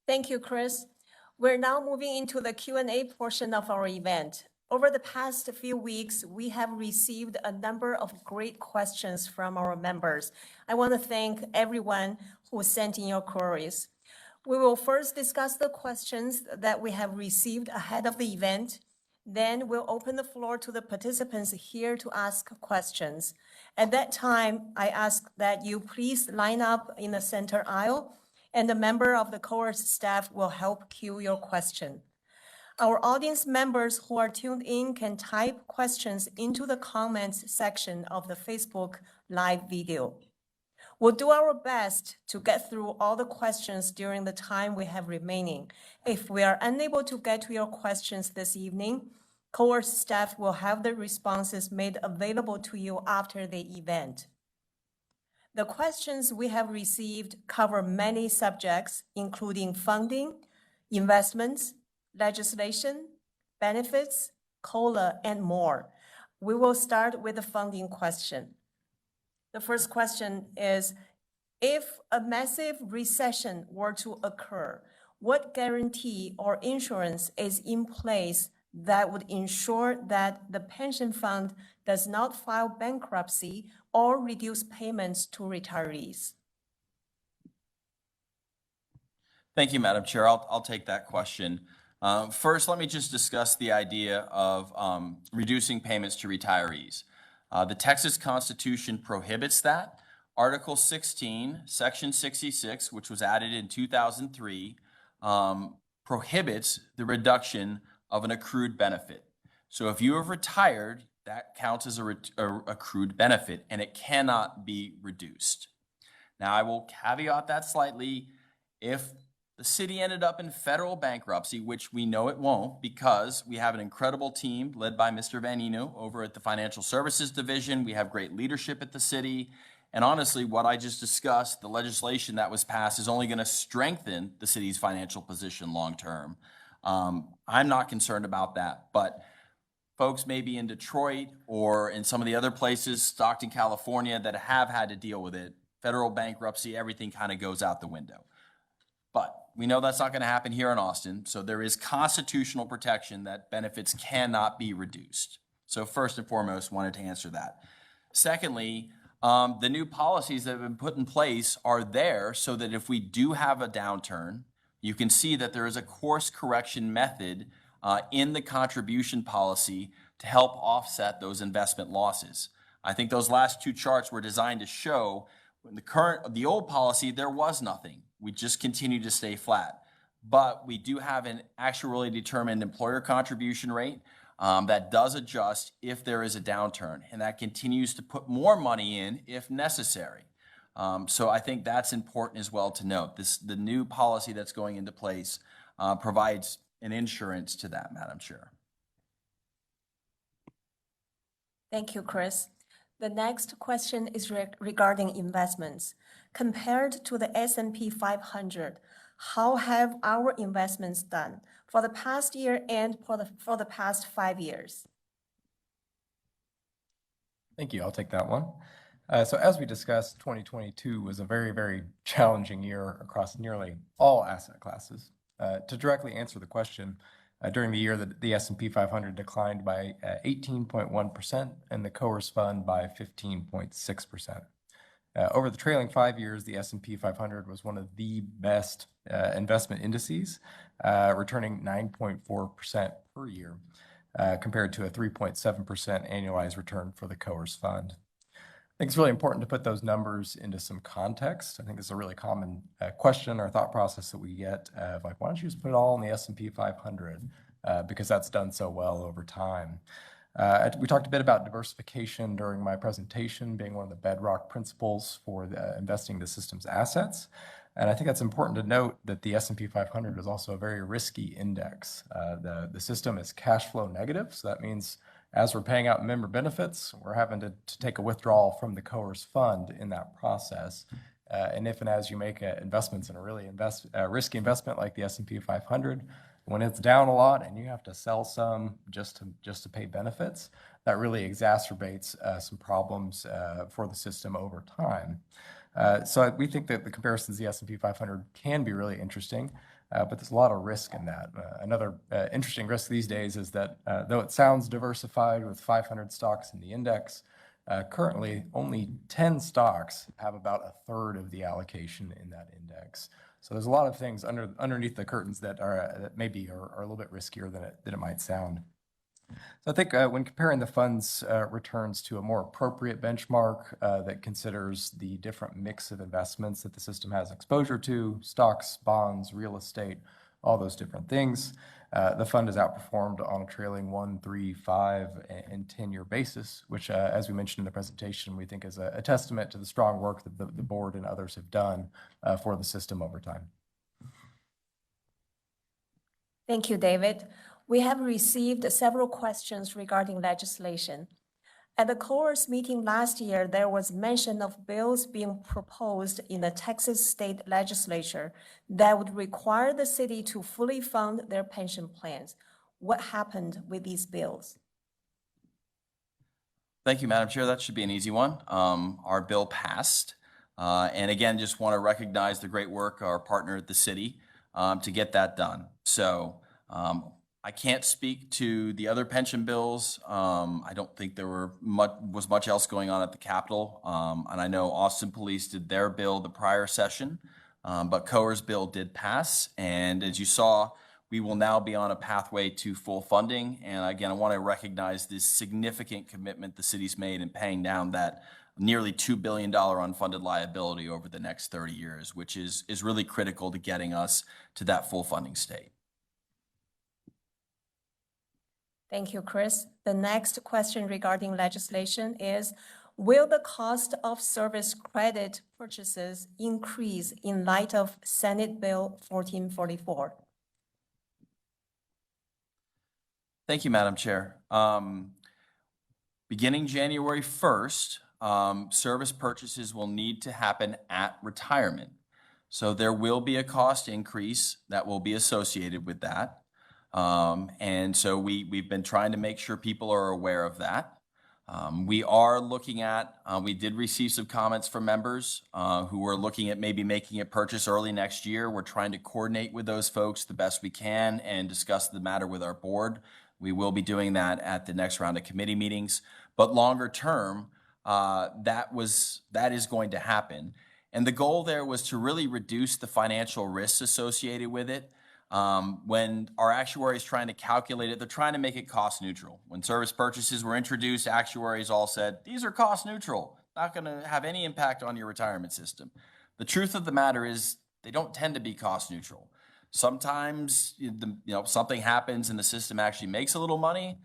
Thank you, Chris. We're now moving into the Q&A portion of our event. Over the past few weeks, we have received a number of great questions from our members. I want to thank everyone who sent in your queries. We will first discuss the questions that we have received ahead of the event. Then we'll open the floor to the participants here to ask questions. At that time, I ask that you please line up in the center aisle, and a member of the COAERS staff will help queue your question. Our audience members who are tuned in can type questions into the comments section of the Facebook live video. We'll do our best to get through all the questions during the time we have remaining. If we are unable to get to your questions this evening, COAERS staff will have the responses made available to you after the event. The questions we have received cover many subjects, including funding, investments, legislation, benefits, COLA, and more. We will start with the funding question. The first question is, if a massive recession were to occur, what guarantee or insurance is in place that would ensure that the pension fund does not file bankruptcy or reduce payments to retirees? Thank you, Madam Chair. I'll take that question. First, let me just discuss the idea of reducing payments to retirees. The Texas Constitution prohibits that. Article 16, Section 66, which was added in 2003, prohibits the reduction of an accrued benefit. So if you have retired, that counts as a accrued benefit, and it cannot be reduced. Now, I will caveat that slightly. If the city ended up in federal bankruptcy, which we know it won't because we have an incredible team led by Mr. Vanino over at the Financial Services Division. We have great leadership at the city. And honestly, what I just discussed, the legislation that was passed is only going to strengthen the city's financial position long term. I'm not concerned about that, but folks maybe in Detroit or in some of the other places, Stockton, California, that have had to deal with it, federal bankruptcy, everything kind of goes out the window. But we know that's not going to happen here in Austin, so there is constitutional protection that benefits cannot be reduced. So first and foremost, wanted to answer that. Secondly, the new policies that have been put in place are there so that if we do have a downturn, you can see that there is a course correction method in the contribution policy to help offset those investment losses. I think those last two charts were designed to show in the old policy, there was nothing. We just continue to stay flat. But we do have an actuarially determined employer contribution rate that does adjust if there is a downturn, and that continues to put more money in if necessary. So I think that's important as well to note. The new policy that's going into place provides an insurance to that, Madam Chair. Thank you, Chris. The next question is regarding investments. Compared to the S&P 500, how have our investments done for the past year and for the past 5 years? Thank you. I'll take that one. So as we discussed, 2022 was a very, very challenging year across nearly all asset classes. To directly answer the question, during the year, the S&P 500 declined by 18.1% and the COAERS fund by 15.6%. Over the trailing 5 years, the S&P 500 was one of the best investment indices, returning 9.4% per year, compared to a 3.7% annualized return for the COAERS fund. I think it's really important to put those numbers into some context. I think it's a really common question or thought process that we get of like, why don't you just put it all in the S&P 500 because that's done so well over time. We talked a bit about diversification during my presentation being one of the bedrock principles for investing the system's assets. And I think that's important to note that the S&P 500 is also a very risky index. The system is cash flow negative, so that means as we're paying out member benefits, we're having to take a withdrawal from the COAERS fund in that process. And if and as you make investments in a really risky investment like the S&P 500, when it's down a lot and you have to sell some just to pay benefits, that really exacerbates some problems for the system over time. So we think that the comparisons to the S&P 500 can be really interesting, but there's a lot of risk in that. Another interesting risk these days is that though it sounds diversified with 500 stocks in the index, currently only 10 stocks have about a third of the allocation in that index. So there's a lot of things underneath the curtains that maybe are a little bit riskier than it might sound. So I think when comparing the fund's returns to a more appropriate benchmark that considers the different mix of investments that the system has exposure to, stocks, bonds, real estate, all those different things, the fund has outperformed on a trailing 1, 3, 5, and 10-year basis, which, as we mentioned in the presentation, we think is a testament to the strong work that the board and others have done for the system over time. Thank you, David. We have received several questions regarding legislation. At the COAERS meeting last year, there was mention of bills being proposed in the Texas state legislature that would require the city to fully fund their pension plans. What happened with these bills? Thank you, Madam Chair. That should be an easy one. Our bill passed. And again, just want to recognize the great work of our partner at the city to get that done. So I can't speak to the other pension bills. I don't think there was much else going on at the Capitol. And I know Austin Police did their bill the prior session, but COAERS bill did pass. And as you saw, we will now be on a pathway to full funding. And again, I want to recognize this significant commitment the city's made in paying down that nearly $2 billion unfunded liability over the next 30 years, which is really critical to getting us to that full funding state. Thank you, Chris. The next question regarding legislation is, will the cost of service credit purchases increase in light of Senate Bill 1444? Thank you, Madam Chair. Beginning January 1st, service purchases will need to happen at retirement. So there will be a cost increase that will be associated with that. And so we've been trying to make sure people are aware of that. We are looking at, we did receive some comments from members who are looking at maybe making a purchase early next year. We're trying to coordinate with those folks the best we can and discuss the matter with our board. We will be doing that at the next round of committee meetings. But longer term, that is going to happen. And the goal there was to really reduce the financial risks associated with it. When our actuary is trying to calculate it, they're trying to make it cost neutral. When service purchases were introduced, actuaries all said, these are cost neutral, not going to have any impact on your retirement system. The truth of the matter is they don't tend to be cost neutral. Sometimes something happens and the system actually makes a little money,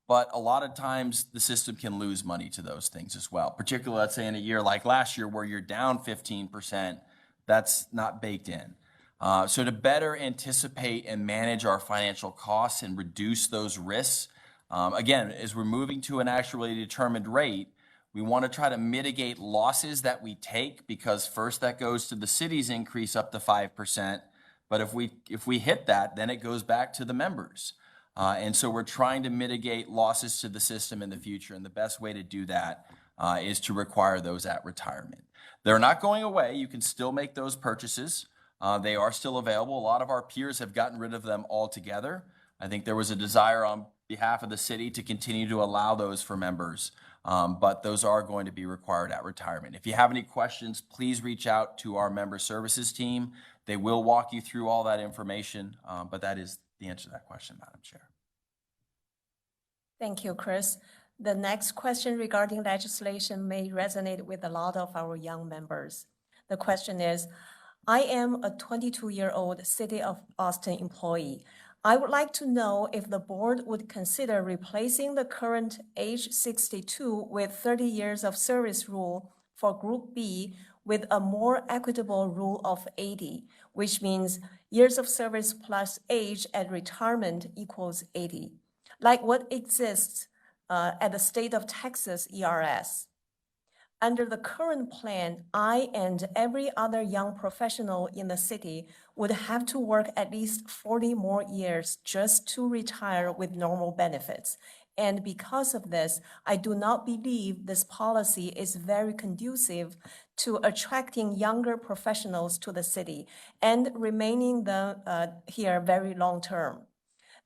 but a lot of times the system can lose money to those things as well. Particularly, let's say in a year like last year where you're down 15%, that's not baked in. So to better anticipate and manage our financial costs and reduce those risks, again, as we're moving to an actually determined rate, We want to try to mitigate losses that we take, because first that goes to the city's increase up to 5%. But if we hit that, then it goes back to the members. And so we're trying to mitigate losses to the system in the future. And the best way to do that is to require those at retirement. They're not going away. You can still make those purchases. They are still available. A lot of our peers have gotten rid of them altogether. I think there was a desire on behalf of the city to continue to allow those for members. But those are going to be required at retirement. If you have any questions, please reach out to our member services team. They will walk you through all that information, but that is the answer to that question, Madam Chair. Thank you, Chris. The next question regarding legislation may resonate with a lot of our young members. The question is, I am a 22-year-old City of Austin employee. I would like to know if the board would consider replacing the current age 62 with 30 years of service rule for Group B with a more equitable rule of 80, which means years of service plus age at retirement equals 80, like what exists at the state of Texas ERS. Under the current plan, I and every other young professional in the city would have to work at least 40 more years just to retire with normal benefits. And because of this, I do not believe this policy is very conducive to attracting younger professionals to the city and remaining here very long term.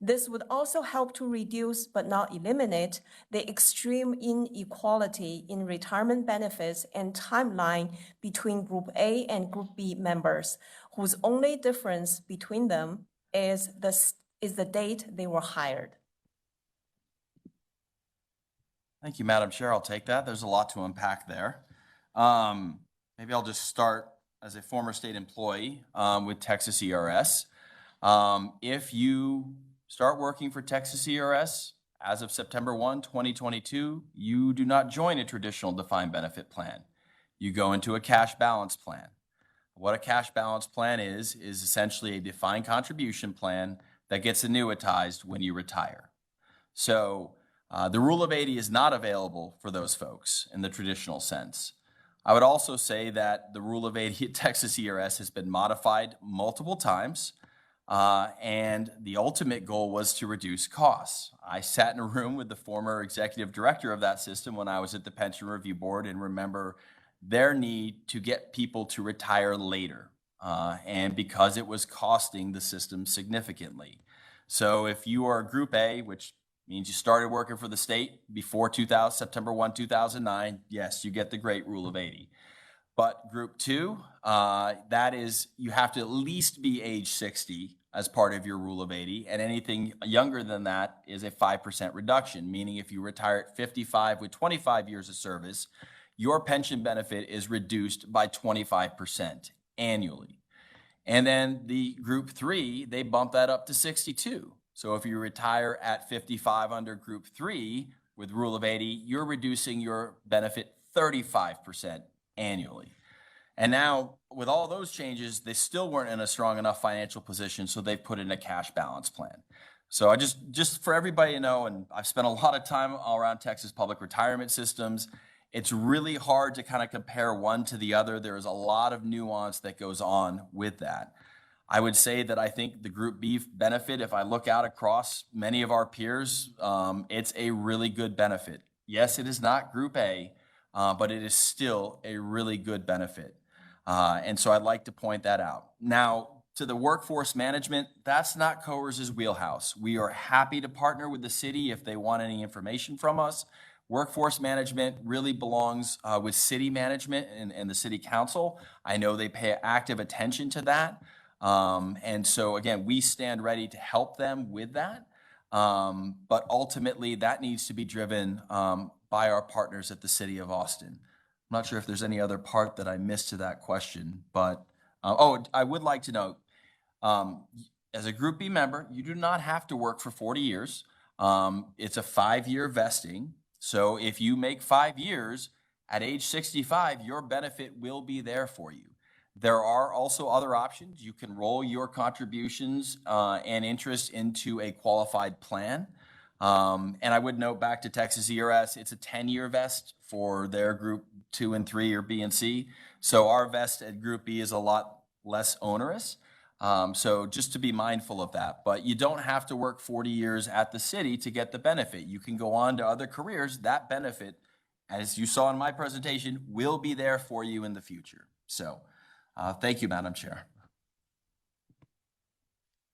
This would also help to reduce, but not eliminate, the extreme inequality in retirement benefits and timeline between Group A and Group B members, whose only difference between them is the date they were hired. Thank you, Madam Chair. I'll take that. There's a lot to unpack there. Maybe I'll just start as a former state employee with Texas ERS. If you start working for Texas ERS as of September 1, 2022, you do not join a traditional defined benefit plan. You go into a cash balance plan. What a cash balance plan is essentially a defined contribution plan that gets annuitized when you retire. So the rule of 80 is not available for those folks in the traditional sense. I would also say that the rule of 80 at Texas ERS has been modified multiple times. And the ultimate goal was to reduce costs. I sat in a room with the former executive director of that system when I was at the Pension Review Board and remember their need to get people to retire later, and because it was costing the system significantly. So if you are Group A, which means you started working for the state before September 1, 2009, yes, you get the great rule of 80. But Group 2, that is, you have to at least be age 60 as part of your rule of 80, and anything younger than that is a 5% reduction, meaning if you retire at 55 with 25 years of service, your pension benefit is reduced by 25% annually. And then the Group 3, they bump that up to 62. So if you retire at 55 under Group 3 with rule of 80, you're reducing your benefit 35% annually. And now, with all those changes, they still weren't in a strong enough financial position, so they put in a cash balance plan. So I just for everybody to know, and I've spent a lot of time all around Texas public retirement systems, it's really hard to kind of compare one to the other. There is a lot of nuance that goes on with that. I would say that I think the Group B benefit, if I look out across many of our peers, it's a really good benefit. Yes, it is not Group A, but it is still a really good benefit. And so I'd like to point that out. Now, to the workforce management, that's not COAERS' wheelhouse. We are happy to partner with the city if they want any information from us. Workforce management really belongs with city management and the city council. I know they pay active attention to that. And so again, we stand ready to help them with that. But ultimately that needs to be driven by our partners at the city of Austin. I'm not sure if there's any other part that I missed to that question, but, I would like to note, as a Group B member, you do not have to work for 40 years. It's a 5-year vesting. So if you make 5 years at age 65, your benefit will be there for you. There are also other options. You can roll your contributions and interest into a qualified plan. And I would note back to Texas ERS, it's a 10-year vest for their group 2 and 3 or B and C. So our vest at group B is a lot less onerous. So just to be mindful of that, but you don't have to work 40 years at the city to get the benefit. You can go on to other careers. That benefit, as you saw in my presentation, will be there for you in the future. So thank you, Madam Chair.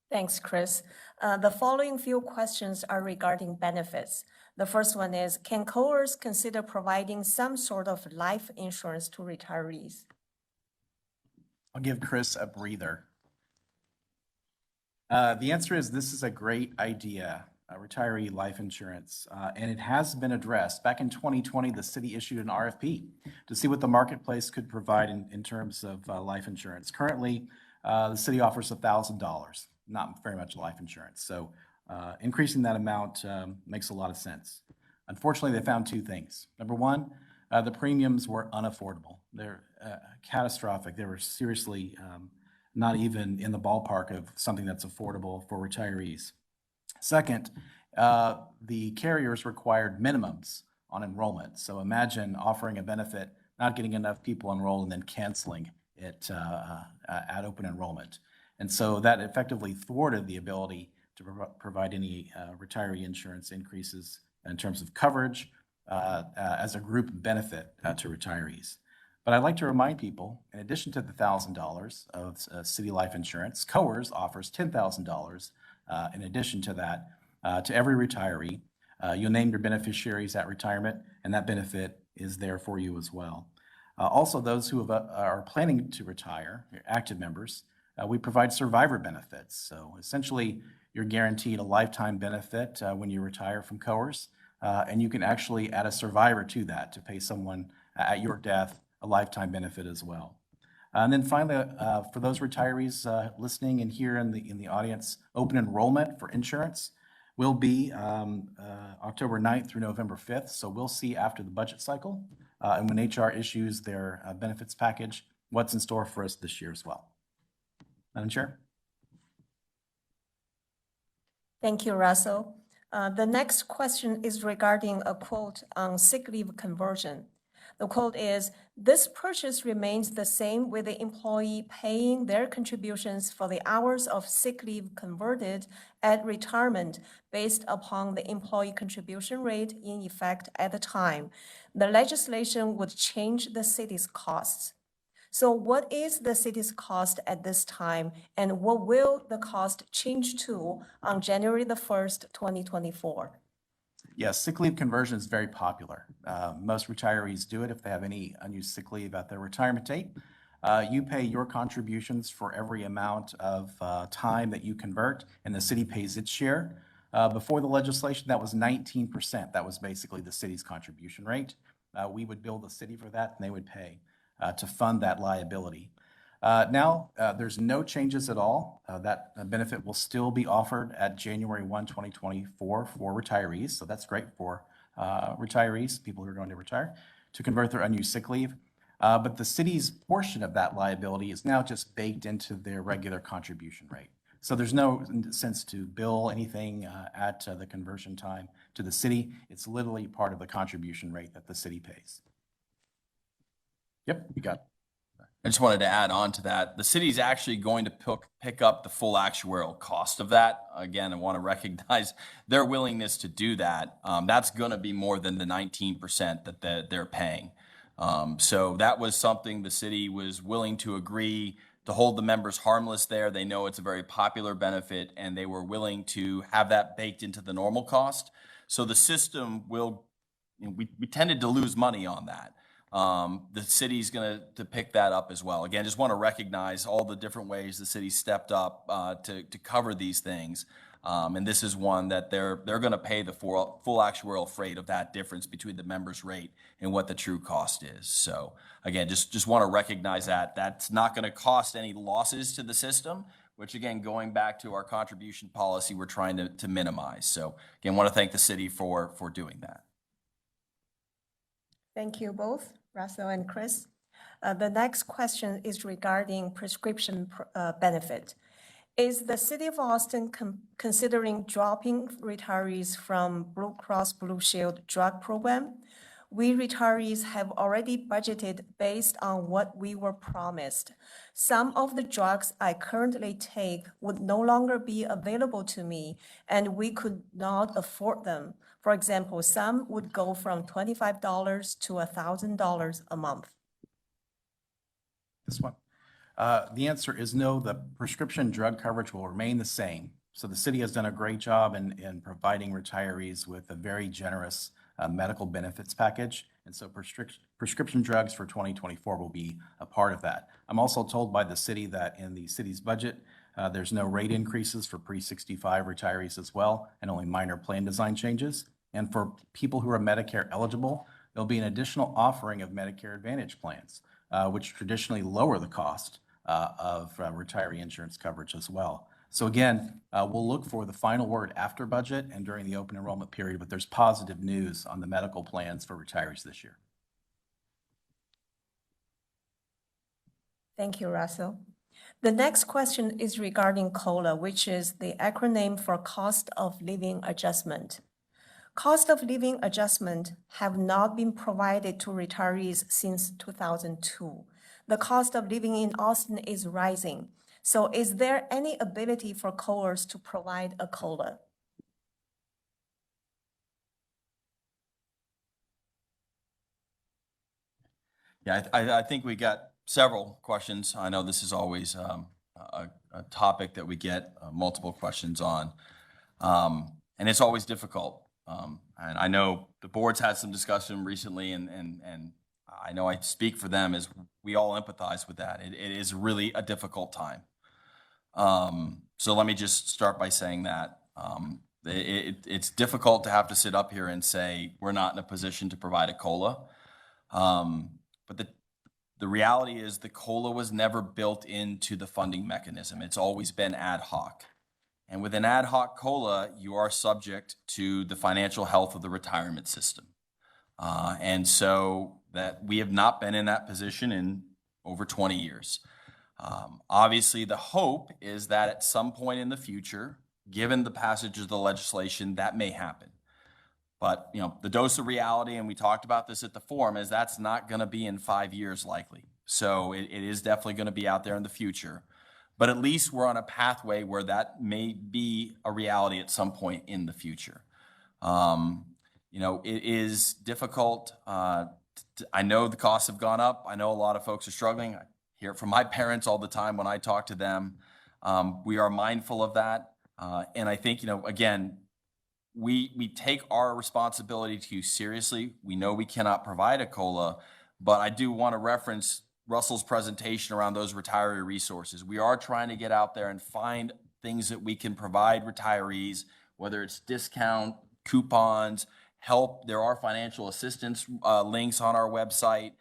Thanks, Chris. The following few questions are regarding benefits. The first one is, can COAERS consider providing some sort of life insurance to retirees? I'll give Chris a breather. The answer is this is a great idea, retiree life insurance, and it has been addressed. Back in 2020, the city issued an RFP to see what the marketplace could provide in terms of life insurance. Currently, the city offers $1,000, not very much life insurance. So increasing that amount makes a lot of sense. Unfortunately, they found two things. Number one, the premiums were unaffordable. They're catastrophic. They were seriously not even in the ballpark of something that's affordable for retirees. Second, the carriers required minimums on enrollment. So imagine offering a benefit, not getting enough people enrolled, and then canceling it at open enrollment. And so that effectively thwarted the ability to provide any retiree insurance increases in terms of coverage as a group benefit to retirees. But I'd like to remind people, in addition to the $1,000 of city life insurance, COAERS offers $10,000 in addition to that to every retiree. You'll name your beneficiaries at retirement, and that benefit is there for you as well. Also, those who are planning to retire, your active members, we provide survivor benefits. So essentially, you're guaranteed a lifetime benefit when you retire from COAERS, and you can actually add a survivor to that to pay someone at your death a lifetime benefit as well. And then finally, for those retirees listening and here in the audience, open enrollment for insurance will be October 9th through November 5th. So we'll see after the budget cycle and when HR issues their benefits package, what's in store for us this year as well. Madam Chair. Thank you, Russell. The next question is regarding a quote on sick leave conversion. The quote is, "This purchase remains the same with the employee paying their contributions for the hours of sick leave converted at retirement based upon the employee contribution rate in effect at the time. The legislation would change the city's costs." So what is the city's cost at this time, and what will the cost change to on January the 1st, 2024? Yes, sick leave conversion is very popular. Most retirees do it if they have any unused sick leave at their retirement date. You pay your contributions for every amount of time that you convert, and the city pays its share. Before the legislation, that was 19%. That was basically the city's contribution rate. We would bill the city for that, and they would pay to fund that liability. Now, there's no changes at all. That benefit will still be offered at January 1, 2024 for retirees. So that's great for retirees, people who are going to retire, to convert their unused sick leave. But the city's portion of that liability is now just baked into their regular contribution rate. So there's no sense to bill anything at the conversion time to the city. It's literally part of the contribution rate that the city pays. Yep, you got it. I just wanted to add on to that. The city's actually going to pick up the full actuarial cost of that. Again, I want to recognize their willingness to do that. That's going to be more than the 19% that they're paying. So that was something the city was willing to agree to hold the members harmless there. They know it's a very popular benefit, and they were willing to have that baked into the normal cost. So the system will, we tended to lose money on that. The city's going to pick that up as well. Again, just want to recognize all the different ways the city stepped up to cover these things. And this is one that they're going to pay the full actuarial freight of that difference between the members' rate and what the true cost is. So again, just want to recognize that that's not going to cost any losses to the system, which again, going back to our contribution policy, we're trying to minimize. So again, want to thank the city for doing that. Thank you both, Russell and Chris. The next question is regarding prescription benefit. Is the city of Austin considering dropping retirees from Blue Cross Blue Shield drug program? We retirees have already budgeted based on what we were promised. Some of the drugs I currently take would no longer be available to me, and we could not afford them. For example, some would go from $25 to $1,000 a month. This one. The answer is no, the prescription drug coverage will remain the same. So the city has done a great job in providing retirees with a very generous medical benefits package. And so prescription drugs for 2024 will be a part of that. I'm also told by the city that in the city's budget, there's no rate increases for pre-65 retirees as well, and only minor plan design changes. And for people who are Medicare eligible, there'll be an additional offering of Medicare Advantage plans, which traditionally lower the cost of retiree insurance coverage as well. So again, we'll look for the final word after budget and during the open enrollment period, but there's positive news on the medical plans for retirees this year. Thank you, Russell. The next question is regarding COLA, which is the acronym for Cost of Living Adjustment. Cost of living adjustment have not been provided to retirees since 2002. The cost of living in Austin is rising. So is there any ability for COAERS to provide a COLA? Yeah, I think we got several questions. I know this is always a topic that we get multiple questions on, and it's always difficult. And I know the board's had some discussion recently, and I know I speak for them as we all empathize with that. It is really a difficult time. So let me just start by saying that it's difficult to have to sit up here and say we're not in a position to provide a COLA. But the reality is the COLA was never built into the funding mechanism. It's always been ad hoc. And with an ad hoc COLA, you are subject to the financial health of the retirement system. And so that we have not been in that position in over 20 years. Obviously, the hope is that at some point in the future, given the passage of the legislation, that may happen. But, you know, the dose of reality, and we talked about this at the forum, is that's not going to be in 5 years likely. So it is definitely going to be out there in the future. But at least we're on a pathway where that may be a reality at some point in the future. You know, it is difficult. I know the costs have gone up. I know a lot of folks are struggling. I hear it from my parents all the time when I talk to them. We are mindful of that. And I think, you know, again, we take our responsibility to you seriously. We know we cannot provide a COLA, but I do want to reference Russell's presentation around those retiree resources. We are trying to get out there and find things that we can provide retirees, whether it's discount, coupons, help. There are financial assistance links on our website.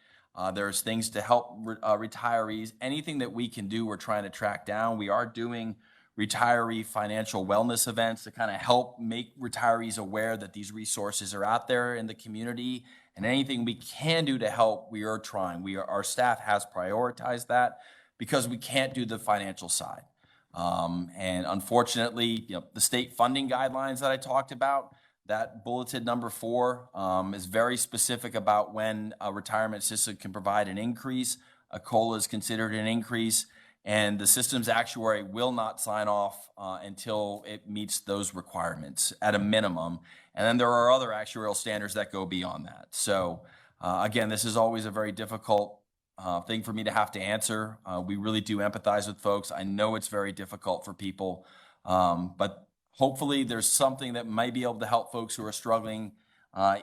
There's things to help retirees. Anything that we can do, we're trying to track down. We are doing retiree financial wellness events to kind of help make retirees aware that these resources are out there in the community. And anything we can do to help, we are trying. Our staff has prioritized that because we can't do the financial side. And unfortunately, you know, the state funding guidelines that I talked about, that bulleted number 4 is very specific about when a retirement system can provide an increase. A COLA is considered an increase, and the system's actuary will not sign off until it meets those requirements at a minimum. And then there are other actuarial standards that go beyond that. So again, this is always a very difficult thing for me to have to answer. We really do empathize with folks. I know it's very difficult for people, but hopefully there's something that might be able to help folks who are struggling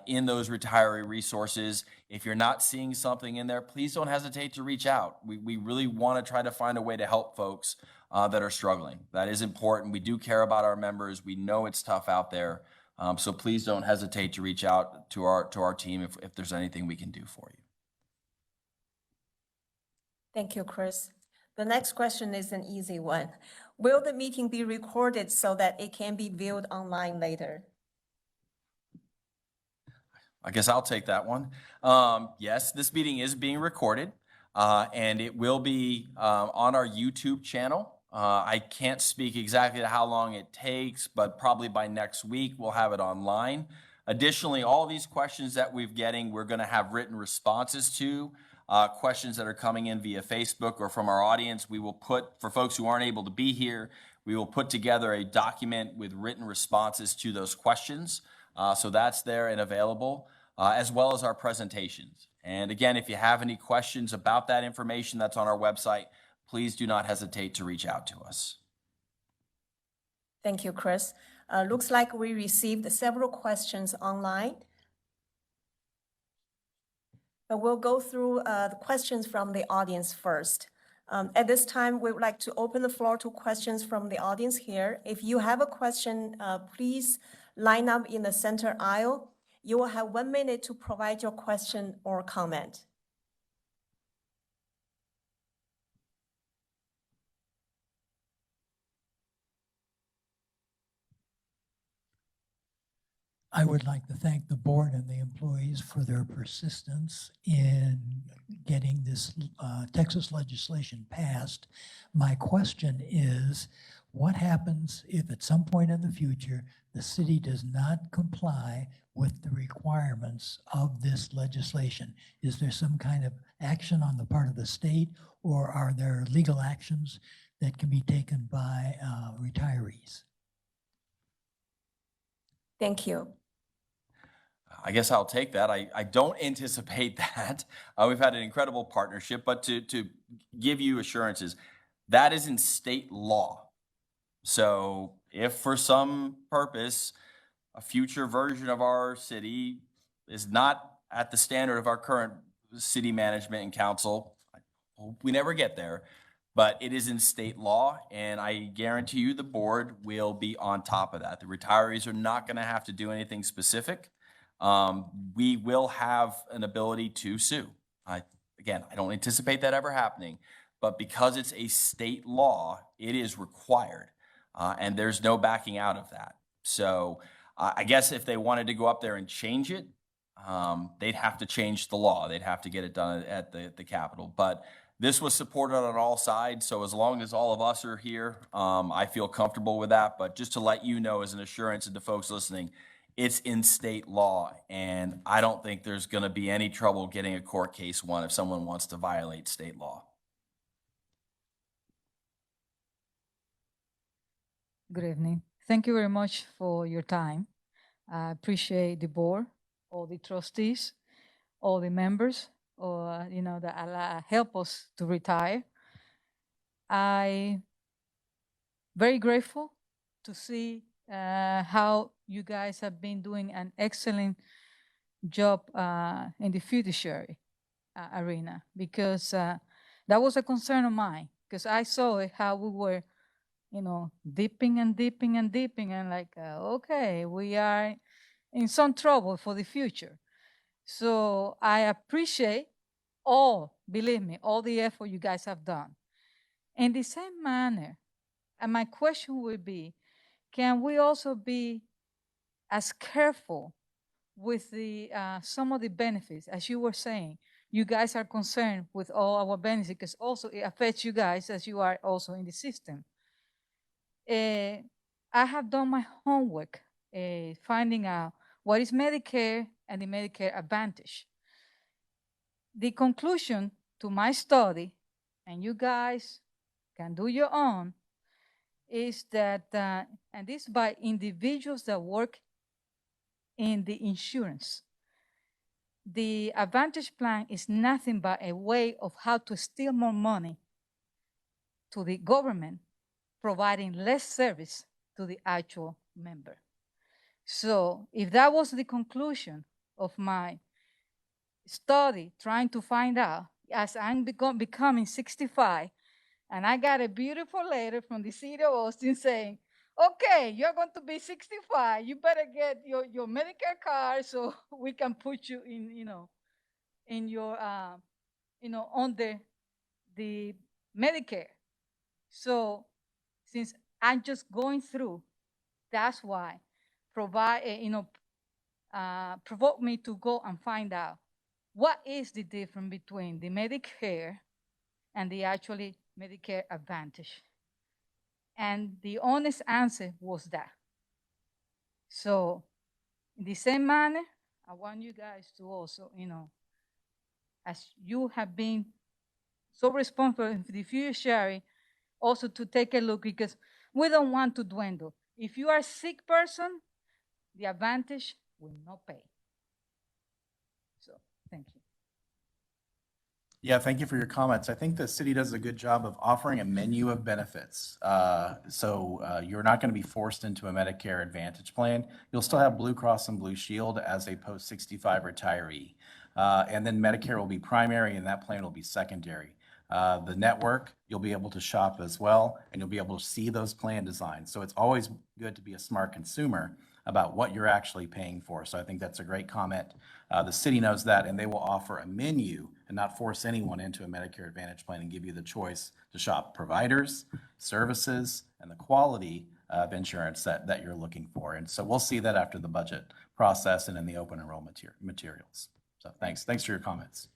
in those retiree resources. If you're not seeing something in there, please don't hesitate to reach out. We really want to try to find a way to help folks that are struggling. That is important. We do care about our members. We know it's tough out there. So please don't hesitate to reach out to our team if there's anything we can do for you. Thank you, Chris. The next question is an easy one. Will the meeting be recorded so that it can be viewed online later? I guess I'll take that one. Yes, this meeting is being recorded, and it will be on our YouTube channel. I can't speak exactly to how long it takes, but probably by next week, we'll have it online. Additionally, all these questions that we're getting, we're going to have written responses to. Questions that are coming in via Facebook or from our audience, we will put, for folks who aren't able to be here, we will put together a document with written responses to those questions. So that's there and available, as well as our presentations. And again, if you have any questions about that information that's on our website, please do not hesitate to reach out to us. Thank you, Chris. Looks like we received several questions online. But we'll go through the questions from the audience first. At this time, we would like to open the floor to questions from the audience here. If you have a question, please line up in the center aisle. You will have 1 minute to provide your question or comment. I would like to thank the board and the employees for their persistence in getting this Texas legislation passed. My question is, what happens if at some point in the future, the city does not comply with the requirements of this legislation? Is there some kind of action on the part of the state, or are there legal actions that can be taken by retirees? Thank you. I guess I'll take that. I don't anticipate that. We've had an incredible partnership, but to give you assurances, that is in state law. So if for some purpose, a future version of our city is not at the standard of our current city management and council, I hope we never get there, but it is in state law, and I guarantee you the board will be on top of that. The retirees are not going to have to do anything specific. We will have an ability to sue. Again, I don't anticipate that ever happening, but because it's a state law, it is required, and there's no backing out of that. So I guess if they wanted to go up there and change it, they'd have to change the law. They'd have to get it done at the Capitol. But this was supported on all sides, so as long as all of us are here, I feel comfortable with that. But just to let you know as an assurance and to folks listening, it's in state law, and I don't think there's going to be any trouble getting a court case won if someone wants to violate state law. Good evening. Thank you very much for your time. I appreciate the board, all the trustees, all the members, that help us to retire. I'm very grateful to see how you guys have been doing an excellent job in the fiduciary arena, because that was a concern of mine, because I saw how we were, dipping and dipping and dipping, and like, okay, we are in some trouble for the future. So I appreciate believe me, all the effort you guys have done. In the same manner, and my question would be, can we also be as careful with the some of the benefits? As you were saying, you guys are concerned with all our benefits, because also it affects you guys as you are also in the system. I have done my homework finding out what is Medicare and the Medicare Advantage. The conclusion to my study, and you guys can do your own, is that, and this by individuals that work in the insurance, the Advantage plan is nothing but a way of how to steal more money to the government, providing less service to the actual member. So if that was the conclusion of my study, trying to find out, as I'm becoming 65, and I got a beautiful letter from the city of Austin saying, okay, you're going to be 65. You better get your Medicare card so we can put you in your, under the Medicare. So since I'm just going through, that's why provoked me to go and find out what is the difference between the Medicare and the actually Medicare Advantage. And the honest answer was that. So in the same manner, I want you guys to also, as you have been so responsible in the fiduciary, also to take a look, because we don't want to dwindle. If you are a sick person, the advantage will not pay. So thank you. Yeah, thank you for your comments. I think the city does a good job of offering a menu of benefits. You're not going to be forced into a Medicare Advantage plan. You'll still have Blue Cross and Blue Shield as a post-65 retiree. And then Medicare will be primary and that plan will be secondary. The network, you'll be able to shop as well, and you'll be able to see those plan designs. So it's always good to be a smart consumer about what you're actually paying for. So I think that's a great comment. The city knows that, and they will offer a menu and not force anyone into a Medicare Advantage plan and give you the choice to shop providers, services, and the quality of insurance that you're looking for. And so we'll see that after the budget process and in the open enrollment materials. So thanks for your comments.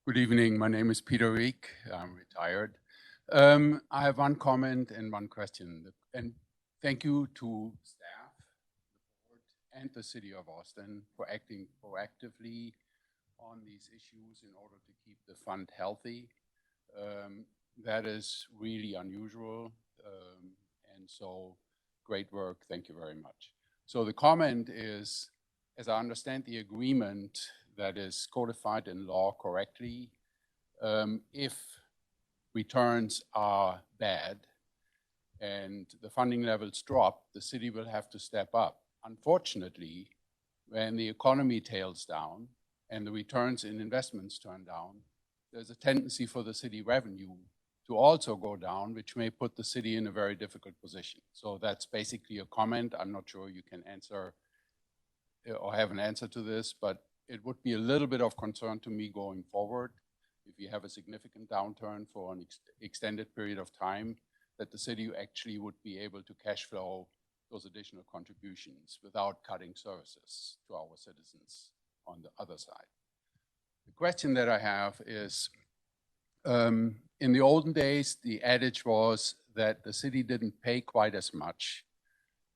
Good evening. My name is Peter Rieck. I'm retired. I have one comment and one question. And thank you to staff, the board, and the City of Austin for acting proactively on these issues in order to keep the fund healthy. That is really unusual. And so great work. Thank you very much. So the comment is, as I understand the agreement that is codified in law correctly, if returns are bad and the funding levels drop, the city will have to step up. Unfortunately, when the economy tails down and the returns in investments turn down, there's a tendency for the city revenue to also go down, which may put the city in a very difficult position. So that's basically a comment. I'm not sure you can answer or have an answer to this, but it would be a little bit of concern to me going forward if you have a significant downturn for an extended period of time, that the city actually would be able to cash flow those additional contributions without cutting services to our citizens on the other side. The question that I have is, in the olden days, the adage was that the city didn't pay quite as much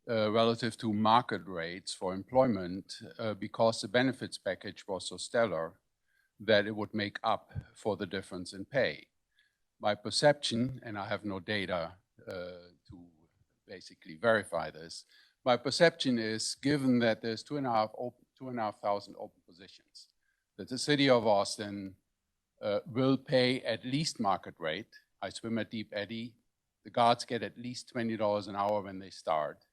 relative to market rates for employment because the benefits package was so stellar that it would make up for the difference in pay. My perception, and I have no data to basically verify this, my perception is, given that there's 2,500 open positions, that the City of Austin will pay at least market rate. I swim at Deep Eddy. The guards get at least $20 an hour when they start,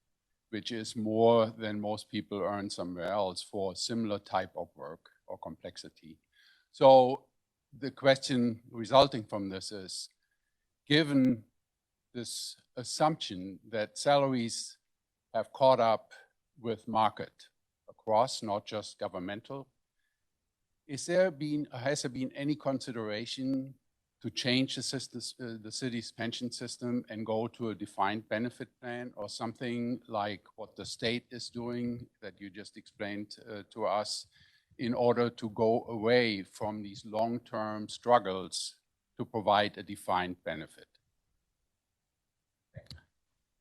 which is more than most people earn somewhere else for a similar type of work or complexity. So the question resulting from this is, given this assumption that salaries have caught up with market across, not just governmental, has there been any consideration to change the city's pension system and go to a defined benefit plan or something like what the state is doing that you just explained to us, in order to go away from these long-term struggles to provide a defined benefit?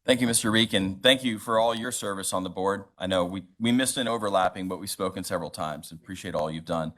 Thank you, Mr. Rieck, and thank you for all your service on the board. I know we missed an overlapping, but we've spoken several times and appreciate all you've done.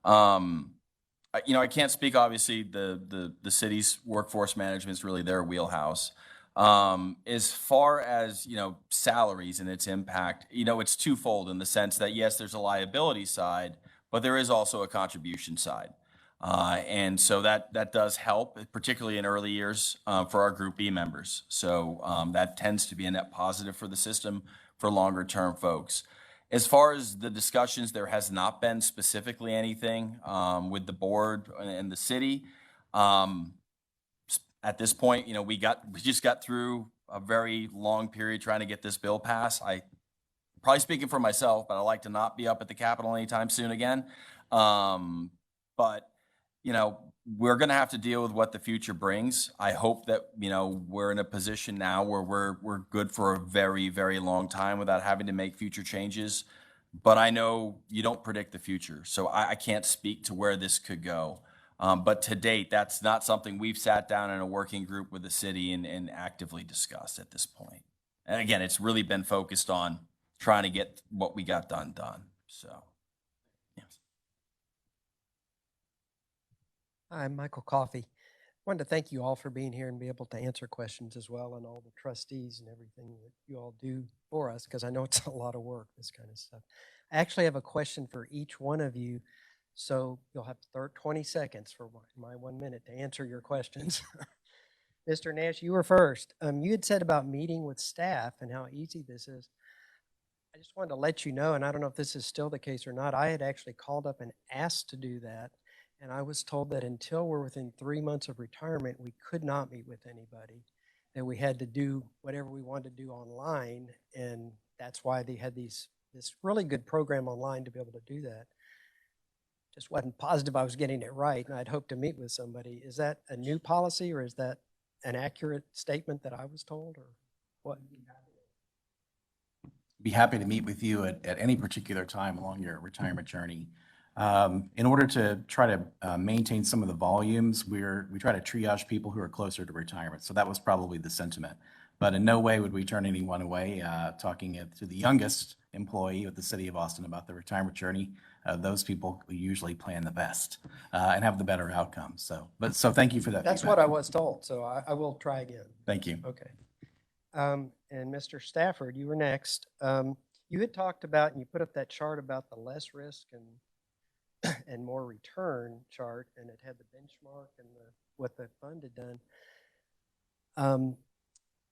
I can't speak, obviously, the city's workforce management is really their wheelhouse. As far as, salaries and its impact, it's twofold in the sense that, yes, there's a liability side, but there is also a contribution side. And so that does help, particularly in early years for our Group B members. So that tends to be a net positive for the system for longer term folks. As far as the discussions, there has not been specifically anything with the board and the city. At this point, we just got through a very long period trying to get this bill passed. I probably speaking for myself, but I like to not be up at the Capitol anytime soon again. But we're going to have to deal with what the future brings. I hope that, we're in a position now where we're good for a very, very long time without having to make future changes. But I know you don't predict the future, so I can't speak to where this could go. But to date, that's not something we've sat down in a working group with the city and actively discussed at this point. And again, it's really been focused on trying to get what we got done. So, yes. Hi, I'm Michael Coffey. Wanted to thank you all for being here and be able to answer questions as well, and all the trustees and everything that you all do for us, because I know it's a lot of work, this kind of stuff. I actually have a question for each one of you, so you'll have 20 seconds for my 1 minute to answer your questions. Mr. Nash, you were first. You had said about meeting with staff and how easy this is. I just wanted to let you know, and I don't know if this is still the case or not, I had actually called up and asked to do that. And I was told that until we're within 3 months of retirement, we could not meet with anybody, that we had to do whatever we wanted to do online. And that's why they had this really good program online to be able to do that. Just wasn't positive I was getting it right, and I'd hoped to meet with somebody. Is that a new policy, or is that an accurate statement that I was told, or what? Be happy to meet with you at any particular time along your retirement journey. In order to try to maintain some of the volumes, we try to triage people who are closer to retirement. So that was probably the sentiment. But in no way would we turn anyone away. Talking to the youngest employee with the city of Austin about the retirement journey, those people usually plan the best and have the better outcomes. So thank you for that. That's feedback. what I was told, so I will try again. Thank you. Okay. And Mr. Stafford, you were next. You had talked about, and you put up that chart about the less risk and more return chart, and it had the benchmark and what the fund had done.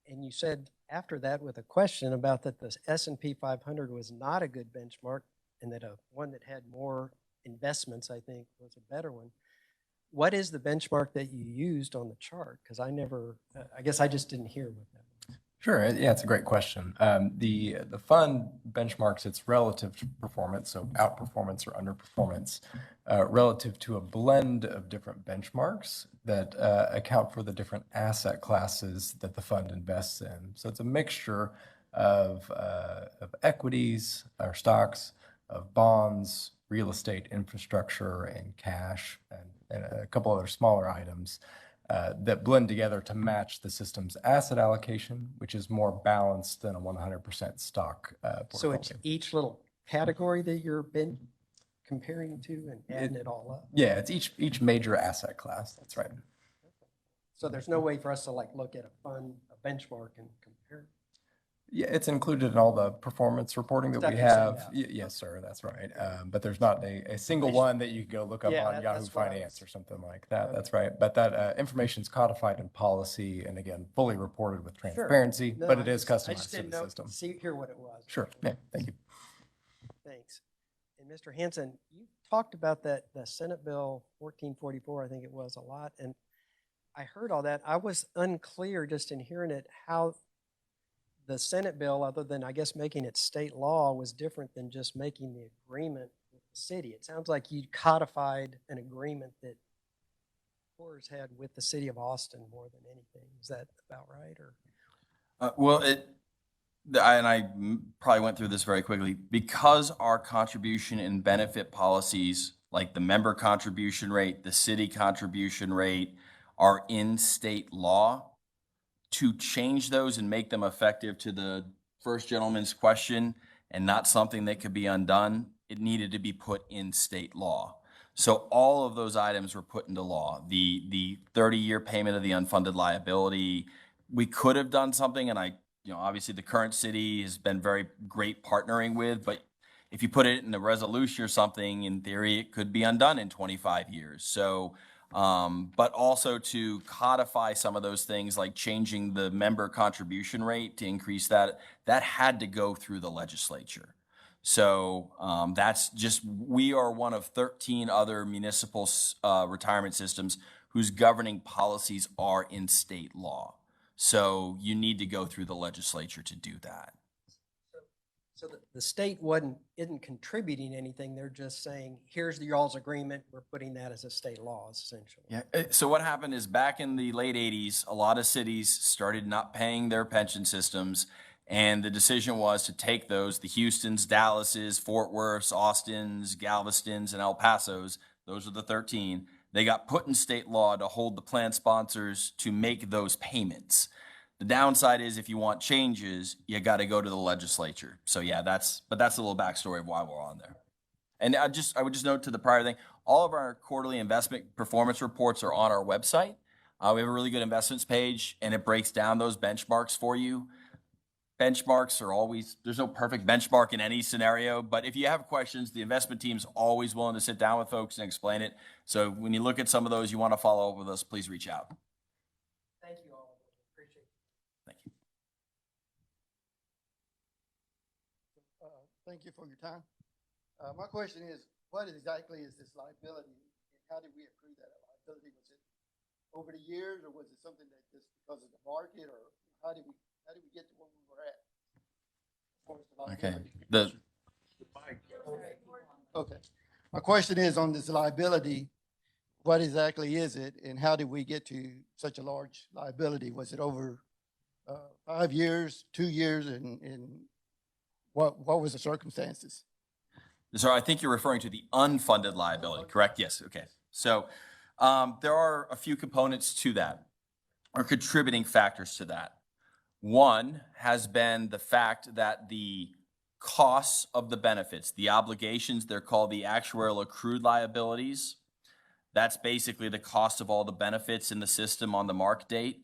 And you said after that with a question about that the S&P 500 was not a good benchmark, and that one that had more investments, I think, was a better one. What is the benchmark that you used on the chart? Because I guess I just didn't hear what that was. Sure. Yeah, it's a great question. The fund benchmarks its relative performance, so outperformance or underperformance, relative to a blend of different benchmarks that account for the different asset classes that the fund invests in. So it's a mixture of equities or stocks, of bonds, real estate, infrastructure, and cash, and a couple other smaller items. That blend together to match the system's asset allocation, which is more balanced than a 100% stock portfolio. So it's each little category that you're been comparing to and adding it all up? Yeah, it's each major asset class. That's right. So there's no way for us to look at a benchmark and compare? Yeah, it's included in all the performance reporting that Stuff we you send have. out. Yes, sir, that's right. But there's not a single one that you can go look up Yeah, on Yahoo that's what I Finance was- or something like that. Okay. That's right. But that information is codified in policy and again, fully reported with transparency, No, but I it is just customized to didn't the know, system. hear what it was. Sure, yeah, thank you. Thanks. And Mr. Hanson, you talked about the Senate Bill 1444, I think it was, a lot, and I heard all that. I was unclear just in hearing it how the Senate bill, other than I guess making it state law, was different than just making the agreement with the city. It sounds like you codified an agreement that COAERS had with the city of Austin more than anything. Is that about right? Or I probably went through this very quickly, because our contribution and benefit policies, like the member contribution rate, the city contribution rate, are in state law. To change those and make them effective, to the first gentleman's question, and not something that could be undone, it needed to be put in state law. So all of those items were put into law. The 30-year payment of the unfunded liability, we could have done something, and obviously the current city has been very great partnering with, but if you put it in a resolution or something, in theory, it could be undone in 25 years. So, but also to codify some of those things, like changing the member contribution rate to increase that had to go through the legislature. So that's just, we are one of 13 other municipal retirement systems whose governing policies are in state law. So you need to go through the legislature to do that. So the state isn't contributing anything. They're just saying, here's y'all's agreement. We're putting that as a state law, essentially. Yeah. So what happened is, back in the late 80s, a lot of cities started not paying their pension systems. And the decision was to take those, the Houstons, Dallases, Fort Worths, Austins, Galvestons, and El Pasos, those are the 13, They got put in state law to hold the plan sponsors to make those payments. The downside is if you want changes, you got to go to the legislature. So yeah, that's a little backstory of why we're on there. And I would just note to the prior thing, all of our quarterly investment performance reports are on our website. We have a really good investments page, and it breaks down those benchmarks for you. Benchmarks are always, there's no perfect benchmark in any scenario, but if you have questions, the investment team's always willing to sit down with folks and explain it. So when you look at some of those, you want to follow up with us, please reach out. Thank you all. Appreciate it. Thank you. Thank you for your time. My question is, what exactly is this liability, and how did we accrue that liability? Was it over the years, or was it something that just because of the market, or how did we get to where we were at? As far as the Okay. liability? Okay. My question is on this liability, what exactly is it, and how did we get to such a large liability? Was it over 5 years, 2 years, and what was the circumstances? So I think you're referring to the unfunded liability, correct? Yes, okay. So there are a few components to that, or contributing factors to that. One has been the fact that the costs of the benefits, the obligations, they're called the actuarial accrued liabilities. That's basically the cost of all the benefits in the system on the mark date.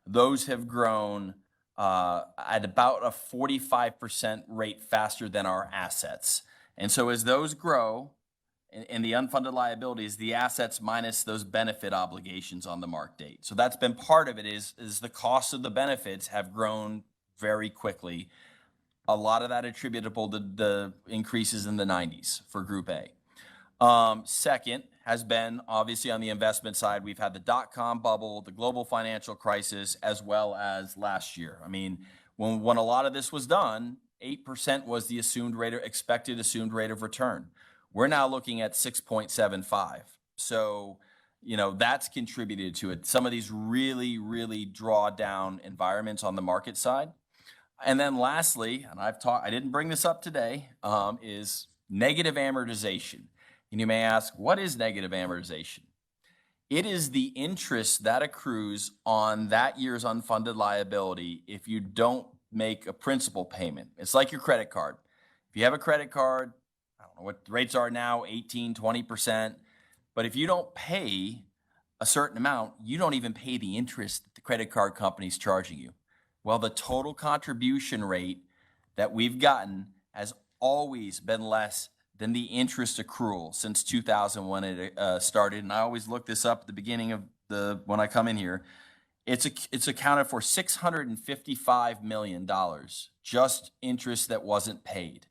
Those have grown at about a 45% rate faster than our assets. And so as those grow, and the unfunded liabilities, the assets minus those benefit obligations on the mark date. So that's been part of it is the cost of the benefits have grown very quickly. A lot of that attributable to the increases in the 90s for Group A. Second has been obviously on the investment side, we've had the dot-com bubble, the global financial crisis, as well as last year. I mean, when a lot of this was done, 8% was the expected assumed rate of return. We're now looking at 6.75. So, you know, that's contributed to it. Some of these really, really draw down environments on the market side. And then lastly, and I didn't bring this up today, is negative amortization. And you may ask, what is negative amortization? It is the interest that accrues on that year's unfunded liability if you don't make a principal payment. It's like your credit card. If you have a credit card, I don't know what the rates are now, 18, 20%. But if you don't pay a certain amount, you don't even pay the interest that the credit card company's charging you. Well, the total contribution rate that we've gotten has always been less than the interest accrual since 2000 when it started. And I always look this up at the beginning of when I come in here. It's accounted for $655 million, just interest that wasn't paid.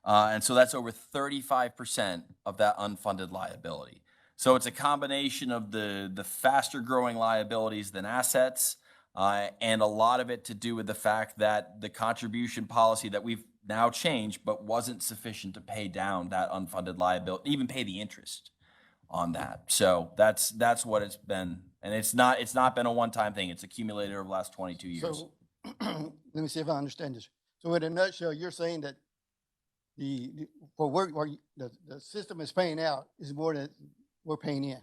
And so that's over 35% of that unfunded liability. So it's a combination of the faster growing liabilities than assets, and a lot of it to do with the fact that the contribution policy that we've now changed, but wasn't sufficient to pay down that unfunded liability, even pay the interest on that. So that's what it's been. And it's not been a one-time thing. It's accumulated over the last 22 years. So let me see if I understand this. So in a nutshell, you're saying that the system is paying out is more than we're paying in.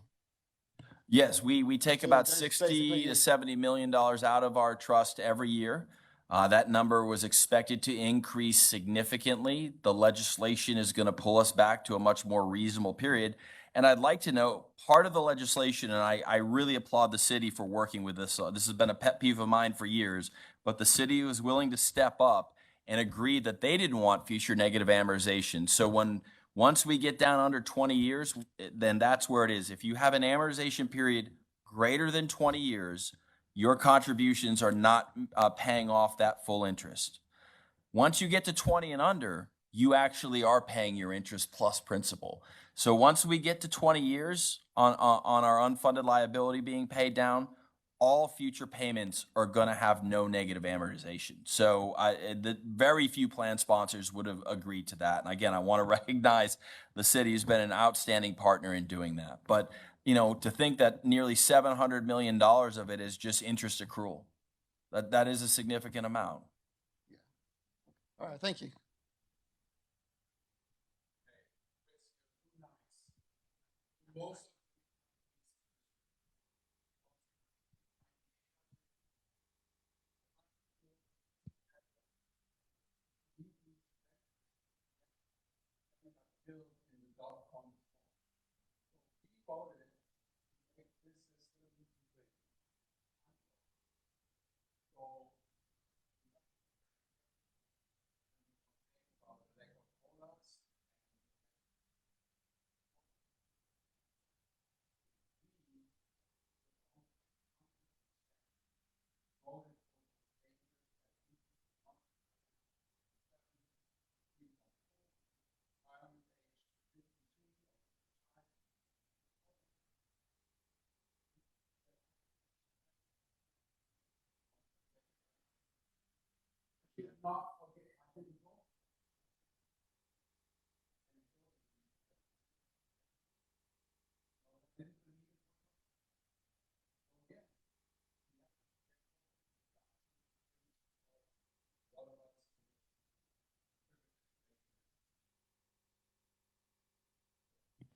Yes, we take So about that's 60 basically to it. $70 million out of our trust every year. That number was expected to increase significantly. The legislation is going to pull us back to a much more reasonable period. And I'd like to know, part of the legislation, and I really applaud the city for working with this. This has been a pet peeve of mine for years, but the city was willing to step up and agree that they didn't want future negative amortization. So once we get down under 20 years, then that's where it is. If you have an amortization period greater than 20 years, your contributions are not paying off that full interest. Once you get to 20 and under, you actually are paying your interest plus principal. So once we get to 20 years on our unfunded liability being paid down, all future payments are going to have no negative amortization. So the very few plan sponsors would have agreed to that. And again, I want to recognize the city has been an outstanding partner in doing that. But you know, to think that nearly $700 million of it is just interest accrual, that is a significant amount. All right, thank you. still in the .com. So we voted to make this system integrated. So about the lack of products voted not forget, I didn't vote.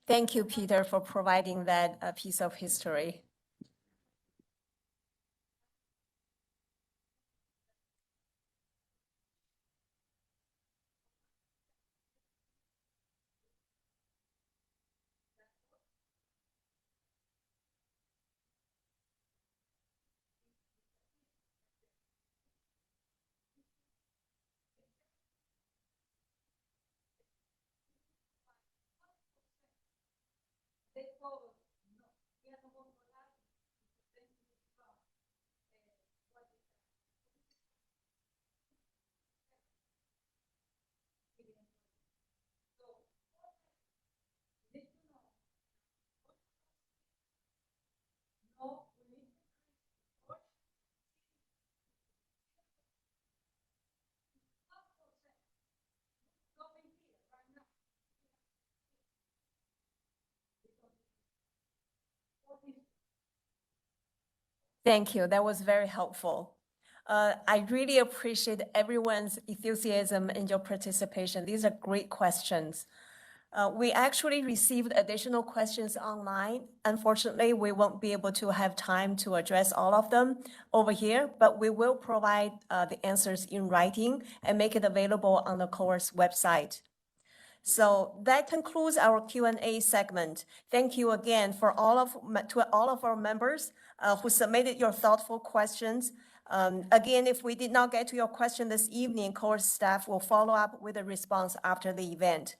Thank you, Peter, for providing that piece of history. Thank you. That was very helpful. I really appreciate everyone's enthusiasm and your participation. These are great questions. We actually received additional questions online. Unfortunately, we won't be able to have time to address all of them over here, but we will provide the answers in writing and make it available on the COAERS website. So that concludes our Q&A segment. Thank you again to all of our members who submitted your thoughtful questions. Again, if we did not get to your question this evening, COAERS staff will follow up with a response after the event.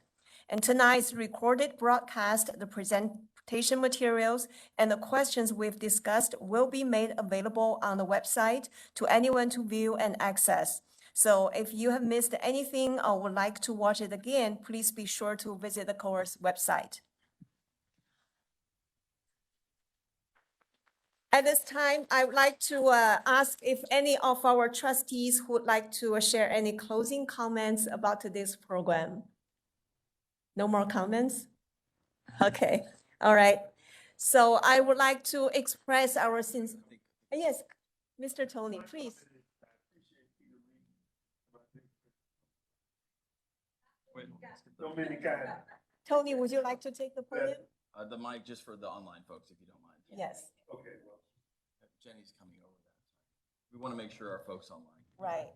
And tonight's recorded broadcast, the presentation materials, and the questions we've discussed will be made available on the website to anyone to view and access. So if you have missed anything or would like to watch it again, please be sure to visit the COAERS website. At this time, I would like to ask if any of our trustees would like to share any closing comments about today's program. No more comments? Okay, all right. So I would like to express our yes, Mr. Tony, please. Tony, would you like to take the podium? The mic just for the online folks, if you don't mind. Yes. Okay, well. Jenny's coming over that. We want to make sure our folks online. Right.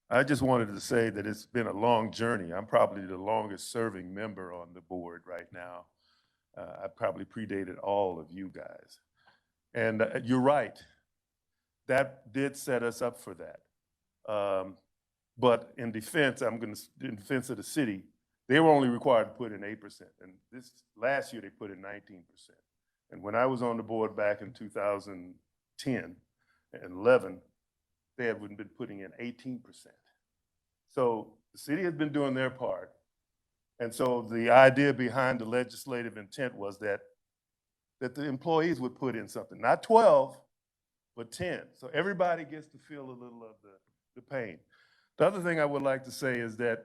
I just wanted to say that it's been a long journey. I'm probably the longest serving member on the board right now. I probably predated all of you guys. And you're right, that did set us up for that. But in defense, in defense of the city, they were only required to put in 8%. And this last year, they put in 19%. And when I was on the board back in 2010 and 11, they had been putting in 18%. So the city has been doing their part. And so the idea behind the legislative intent was that the employees would put in something, not 12, but 10. So everybody gets to feel a little of the pain. The other thing I would like to say is that,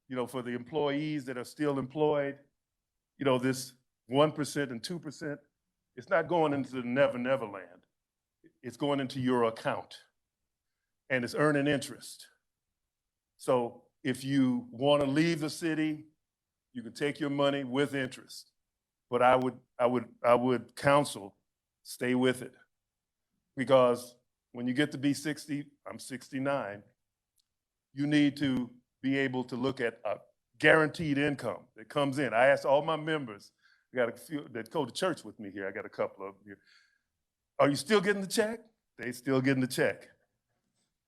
you know, for the employees that are still employed, you know, this 1% and 2%, it's not going into the never land. It's going into your account and it's earning interest. So if you want to leave the city, you can take your money with interest. But I would counsel, stay with it. Because when you get to be 60, I'm 69, you need to be able to look at a guaranteed income that comes in. I asked all my members, I got a few that go to church with me here, I got a couple of them here. Are you still getting the check? They still getting the check.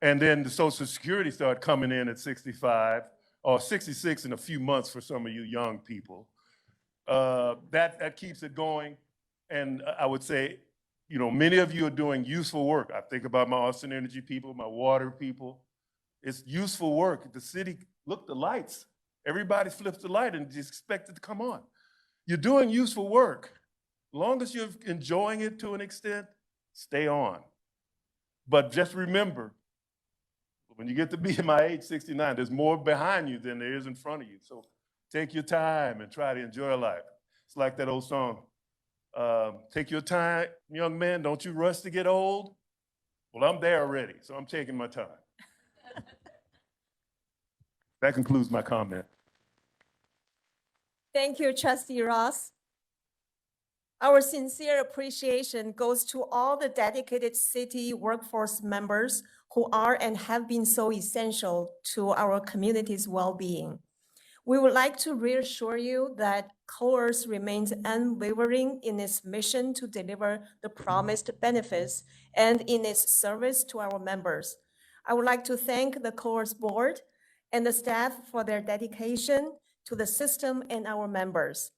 And then the Social Security started coming in at 65 or 66 in a few months for some of you young people. That keeps it going. And I would say, you know, many of you are doing useful work. I think about my Austin Energy people, my water people. It's useful work. The city, look, the lights. Everybody flips the light and just expect it to come on. You're doing useful work. As long as you're enjoying it to an extent, stay on. But just remember, when you get to be my age, 69, there's more behind you than there is in front of you. So take your time and try to enjoy life. It's like that old song, take your time, young man, don't you rush to get old. Well, I'm there already, so I'm taking my time. That concludes my comment. Thank you, Trustee Ross. Our sincere appreciation goes to all the dedicated city workforce members who are and have been so essential to our community's well-being. We would like to reassure you that COAERS remains unwavering in its mission to deliver the promised benefits and in its service to our members. I would like to thank the COAERS board and the staff for their dedication to the system and our members.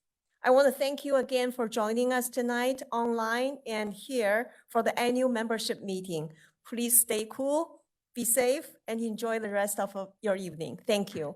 I want to thank you again for joining us tonight online and here for the annual membership meeting. Please stay cool, be safe, and enjoy the rest of your evening. Thank you.